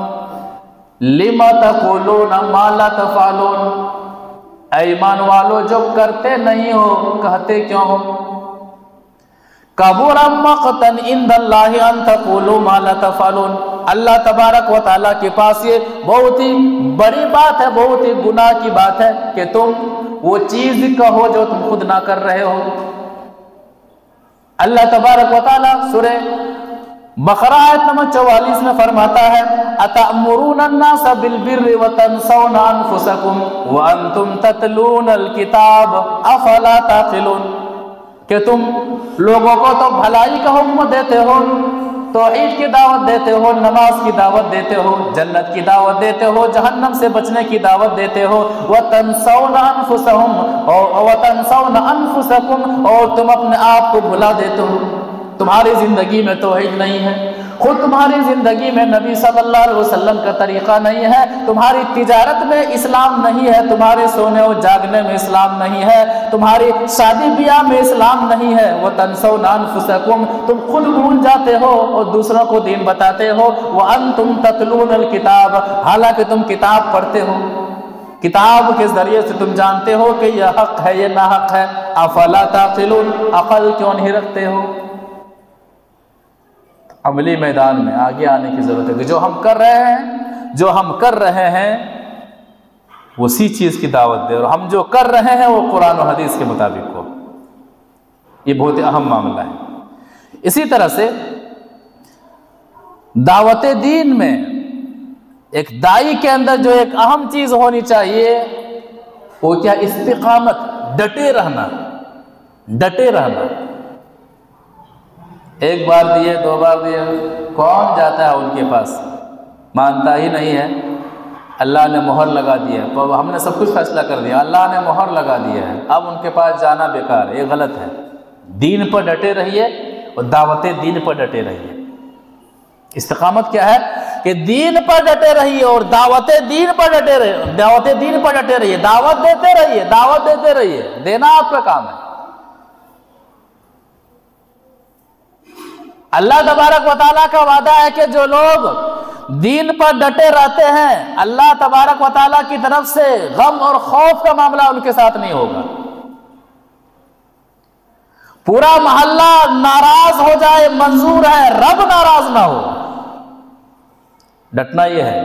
لم تقولون ما لا تفعلون۔ اے ایمان والو جب کرتے نہیں ہو کہتے کیوں ہو؟ کبر مقتا عند اللہ ان تقولوا ما لا تفعلون، اللہ تبارک و تعالیٰ کے پاس یہ بہت ہی بڑی بات ہے، بہت ہی گناہ کی بات ہے کہ تم وہ چیز کہو جو تم خود نہ کر رہے ہو۔ اللہ تبارک و تعالیٰ سورہ بقرہ آیت نمبر 44 میں فرماتا ہے اتأمرون الناس بالبر وتنسون انفسکم وانتم تتلون الکتاب افلا تعقلون، کہ تم لوگوں کو تو بھلائی کا حکم دیتے ہو، توحید کی دعوت دیتے ہو، نماز کی دعوت دیتے ہو، جنت کی دعوت دیتے ہو، جہنم سے بچنے کی دعوت دیتے ہو، وَتَنْسَوْنَ أَنفُسَكُمْ اور تم اپنے آپ کو بھلا دیتے ہو۔ تمہاری زندگی میں توحید نہیں ہے، خود تمہاری زندگی میں نبی صلی اللہ علیہ وسلم کا طریقہ نہیں ہے، تمہاری تجارت میں اسلام نہیں ہے، تمہارے سونے اور جاگنے میں اسلام نہیں ہے، تمہاری شادی بیاہ میں اسلام نہیں ہے۔ وَتَنْسَوْنَ أَنفُسَكُمْ تم خود بھول جاتے ہو اور دوسروں کو دین بتاتے ہو۔ وَأَنْتُمْ تَتْلُونَ الْكِتَابَ حالانکہ تم کتاب پڑھتے ہو، کتاب کے ذریعے سے تم جانتے ہو کہ یہ حق ہے یہ ناحق ہے۔ أَفَلَا تَعْقِلُونَ عقل کیوں نہیں رکھتے ہو؟ عملی میدان میں آگے آنے کی ضرورت ہے کہ جو ہم کر رہے ہیں اسی چیز کی دعوت دے، اور ہم جو کر رہے ہیں وہ قرآن و حدیث کے مطابق ہو۔ یہ بہت اہم معاملہ ہے۔ اسی طرح سے دعوت دین میں ایک دائی کے اندر جو ایک اہم چیز ہونی چاہیے وہ کیا؟ استقامت، ڈٹے رہنا، ڈٹے رہنا۔ ایک بار دیے، دو بار دیے، کون جاتا ہے ان کے پاس؟ مانتا ہی نہیں ہے۔ اللہ نے مہر لگا دی ہے، ہم نے سب کچھ فیصلہ کر دیا، اللہ نے مہر لگا دیا ہے، اب ان کے پاس جانا بیکار ہے، یہ غلط ہے۔ دین پر ڈٹے رہیے اور دعوت دین پر ڈٹے رہیے۔ استقامت کیا ہے؟ کہ دین پر ڈٹے رہیے اور دعوت دین پر ڈٹے رہیے، دعوت دین پر ڈٹے رہیے، دعوت دیتے رہیے، دعوت دیتے رہیے، دینا آپ کا کام ہے۔ اللہ تبارک و تعالیٰ کا وعدہ ہے کہ جو لوگ دین پر ڈٹے رہتے ہیں اللہ تبارک و تعالیٰ کی طرف سے غم اور خوف کا معاملہ ان کے ساتھ نہیں ہوگا۔ پورا محلہ ناراض ہو جائے منظور ہے، رب ناراض نہ ہو۔ ڈٹنا یہ ہے،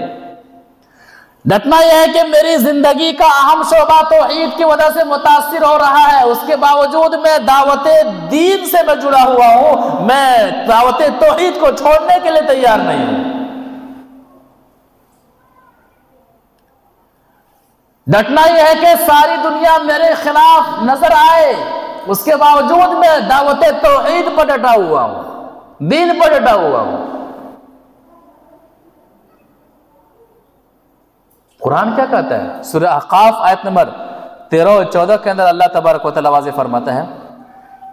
ڈٹنا یہ ہے کہ میری زندگی کا اہم شعبہ توحید کی وجہ سے متاثر ہو رہا ہے، اس کے باوجود میں دعوت دین سے میں جڑا ہوا ہوں، میں دعوت توحید کو چھوڑنے کے لیے تیار نہیں ہوں۔ ڈٹنا یہ ہے کہ ساری دنیا میرے خلاف نظر آئے، اس کے باوجود میں دعوت توحید پر ڈٹا ہوا ہوں، دین پر ڈٹا ہوا ہوں۔ قرآن کیا کہتا ہے؟ سورہ احقاف آیت نمبر 13 اور 14 کے اندر اللہ تبارک و تعالی واضح فرماتا ہے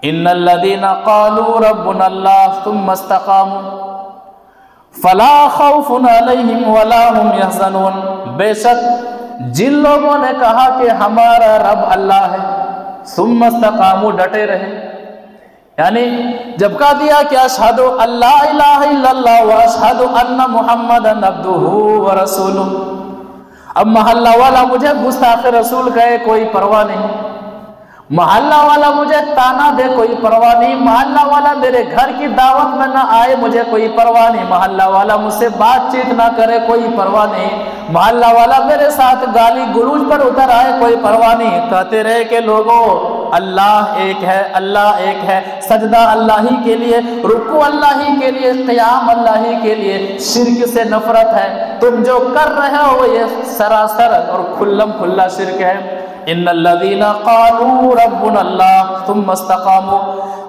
ان الذين قالوا ربنا الله ثم استقاموا فلا خوف عليهم ولا هم يحزنون، بے شک جن لوگوں نے کہا کہ ہمارا رب اللہ ہے، ثم استقاموا ڈٹے رہے، یعنی جب کہہ دیا کہ اشہد ان لا الہ الا اللہ واشہد ان محمدا عبدہ ورسولہ، اب محلہ والا مجھے گستاخ رسول کہے کوئی پرواہ نہیں، محلہ والا مجھے تانا دے کوئی پرواہ نہیں، محلہ والا میرے گھر کی دعوت میں نہ آئے مجھے کوئی پرواہ نہیں، محلہ والا مجھ سے بات چیت نہ کرے کوئی پرواہ نہیں، محلہ والا میرے ساتھ گالی گلوچ پر اتر آئے کوئی پرواہ نہیں۔ کہتے رہے کہ لوگوں اللہ ایک ہے، اللہ ایک ہے، سجدہ اللہ ہی کے لیے، رکوع اللہ ہی کے لیے، قیام اللہ ہی کے لیے، شرک سے نفرت ہے، تم جو کر رہے ہو یہ سراسر اور کھلم کھلا شرک ہے۔ ان الذين قالوا ربنا اللہ ثم استقاموا،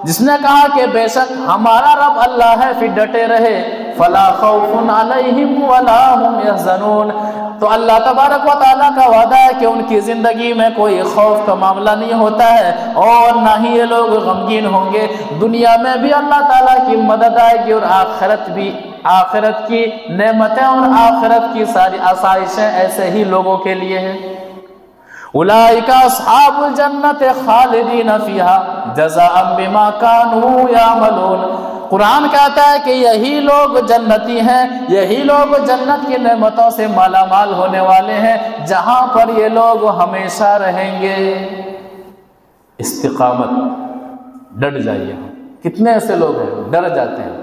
جس نے کہا کہ بے شک ہمارا رب اللہ ہے پھر ڈٹے رہے، فلا خوف علیہم ولا هم يحزنون، تو اللہ تبارک و تعالیٰ کا وعدہ ہے کہ ان کی زندگی میں کوئی خوف کا معاملہ نہیں ہوتا ہے اور نہ ہی یہ لوگ غمگین ہوں گے۔ دنیا میں بھی اللہ تعالیٰ کی مدد آئے گی اور آخرت کی نعمتیں اور آخرت کی ساری آسائشیں ایسے ہی لوگوں کے لیے ہیں۔ اولئک اصحاب الجنت خالدین فیہا جزاء بما کانوا یعملون، قرآن کہتا ہے کہ یہی لوگ جنتی ہیں، یہی لوگ جنت کی نعمتوں سے مالا مال ہونے والے ہیں جہاں پر یہ لوگ ہمیشہ رہیں گے۔ استقامت، ڈٹ جائیے۔ کتنے ایسے لوگ ہیں ڈر جاتے ہیں،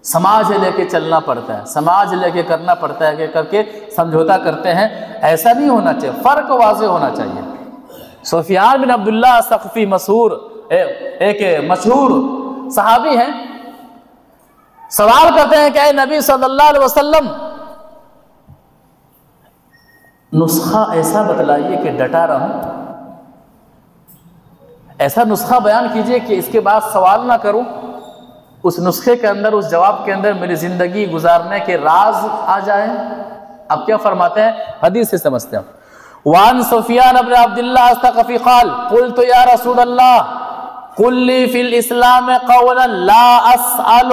سماج لے کے چلنا پڑتا ہے، سماج لے کے کرنا پڑتا ہے کہ کر کے سمجھوتا کرتے ہیں۔ ایسا نہیں ہونا چاہیے، فرق واضح ہونا چاہیے۔ سفیان بن عبداللہ ثقفی ایک مشہور صحابی ہیں، سوال کرتے ہیں کہ اے نبی صلی اللہ علیہ وسلم نسخہ ایسا بتلائیے کہ ڈٹا رہوں، ایسا نسخہ بیان کیجئے کہ اس کے بعد سوال نہ کروں، اس نسخے کے اندر، اس جواب کے اندر میری زندگی گزارنے کے راز آ جائیں۔ اب کیا فرماتے ہیں، حدیث سے سمجھتے ہیں۔ وعن سفیان بن عبداللہ الثقفی قال قلت یا رسول اللہ قل لی فی الاسلام قولا لا اسأل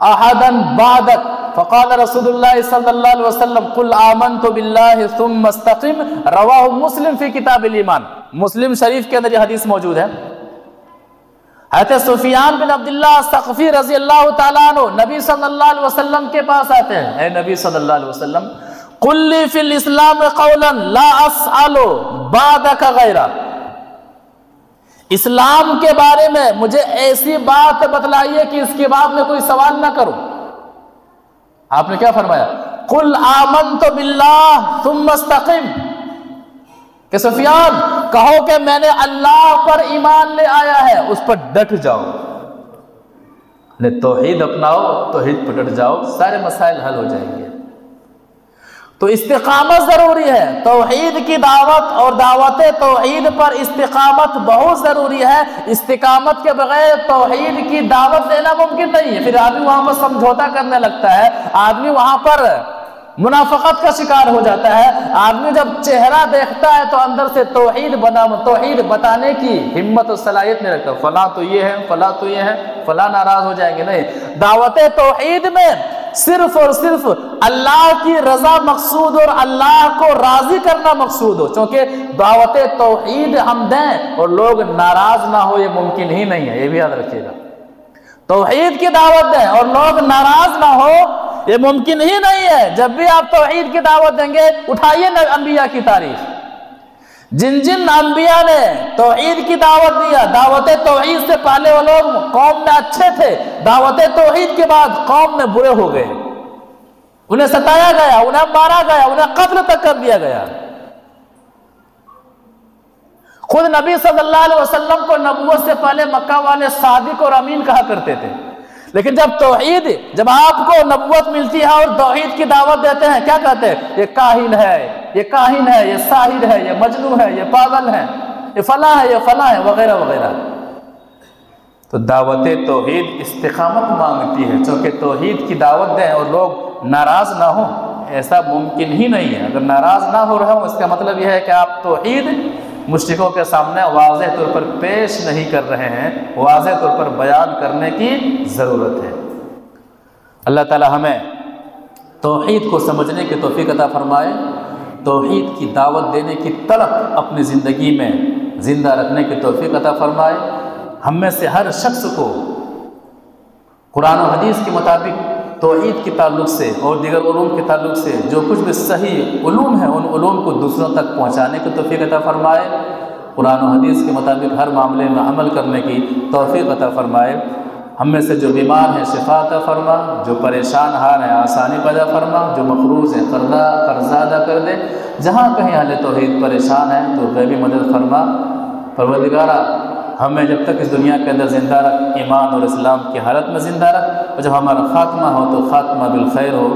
احدا بعدک فقال رسول اللہ صلی اللہ علیہ وسلم قل آمنت باللہ ثم استقم، رواہ مسلم فی کتاب الایمان۔ مسلم شریف کے اندر یہ حدیث موجود ہے۔ حضرت سفیان بن عبداللہ الثقفی رضی اللہ تعالیٰ عنہ نبی صلی اللہ علیہ وسلم کے پاس آتے ہیں، اے نبی صلی اللہ علیہ وسلم قل لی فی الاسلام قولا لا اسأل بعدک غیرہ، اسلام کے بارے میں مجھے ایسی بات بتلائیے کہ اس کے بعد میں کوئی سوال نہ کروں۔ آپ نے کیا فرمایا، قل آمنت باللہ ثم استقم، کہ سفیان کہو کہ میں نے اللہ پر ایمان لے آیا ہے، اس پر ڈٹ جاؤ، توحید اپناؤ، توحید پر ڈٹ جاؤ، سارے مسائل حل ہو جائیں گے۔ تو استقامت ضروری ہے، توحید کی دعوت اور دعوت توحید پر استقامت بہت ضروری ہے۔ استقامت کے بغیر توحید کی دعوت دینا ممکن نہیں ہے۔ پھر آدمی وہاں پر سمجھوتا کرنے لگتا ہے، آدمی وہاں پر منافقت کا شکار ہو جاتا ہے۔ آدمی جب چہرہ دیکھتا ہے تو اندر سے توحید بتانے کی ہمت و صلاحیت نہیں رکھتا، فلاں تو یہ ہے، فلاں تو یہ ہے، فلاں ناراض ہو جائیں گے۔ نہیں، دعوت توحید میں صرف اور صرف اللہ کی رضا مقصود اور اللہ کو راضی کرنا مقصود ہو، چونکہ دعوت توحید ہم دیں اور لوگ ناراض نہ ہو، یہ ممکن ہی نہیں ہے، یہ بھی یاد رکھیے گا۔ توحید کی دعوت دیں اور لوگ ناراض نہ ہو، یہ ممکن ہی نہیں ہے۔ جب بھی آپ توحید کی دعوت دیں گے، اٹھائیے نا انبیاء کی تاریخ، جن انبیاء نے توحید کی دعوت دیا، دعوت توحید سے پہلے وہ لوگ قوم میں اچھے تھے، دعوت توحید کے بعد قوم میں برے ہو گئے، انہیں ستایا گیا، انہیں مارا گیا، انہیں قتل تک کر دیا گیا۔ خود نبی صلی اللہ علیہ وسلم کو نبوت سے پہلے مکہ والے صادق اور امین کہا کرتے تھے، لیکن جب آپ کو نبوت ملتی ہے اور توحید کی دعوت دیتے ہیں، کیا کہتے ہیں، یہ کاہن ہے، یہ کاہن ہے، یہ ساحر ہے، یہ مجنون ہے، یہ پاگل ہے، یہ فلاں ہے، یہ فلاں ہے، وغیرہ وغیرہ۔ تو دعوت توحید استقامت مانگتی ہے، چونکہ توحید کی دعوت دیں اور لوگ ناراض نہ ہوں، ایسا ممکن ہی نہیں ہے۔ اگر ناراض نہ ہو رہے ہوں، اس کا مطلب یہ ہے کہ آپ توحید مشرکوں کے سامنے واضح طور پر پیش نہیں کر رہے ہیں، واضح طور پر بیان کرنے کی ضرورت ہے۔ اللہ تعالی ہمیں توحید کو سمجھنے کی توفیق عطا فرمائے، توحید کی دعوت دینے کی طلب اپنی زندگی میں زندہ رکھنے کی توفیق عطا فرمائے۔ ہم میں سے ہر شخص کو قرآن و حدیث کے مطابق توحید کے تعلق سے اور دیگر علوم کے تعلق سے جو کچھ بھی صحیح علوم ہیں، ان علوم کو دوسروں تک پہنچانے کی توفیق عطا فرمائے، قرآن و حدیث کے مطابق ہر معاملے میں عمل کرنے کی توفیق عطا فرمائے۔ ہم میں سے جو بیمار ہیں شفا عطا فرما، جو پریشان حال ہیں آسانی پیدا فرما، جو مقروض ہیں قرضہ ادا کر دے، جہاں کہیں اہل توحید پریشان ہیں تو غیبی مدد فرما۔ پروردگارہ ہمیں جب تک اس دنیا کے اندر زندہ رکھ، ایمان اور اسلام کی حالت میں زندہ رکھ، اور جب ہمارا خاتمہ ہو تو خاتمہ بالخیر ہو۔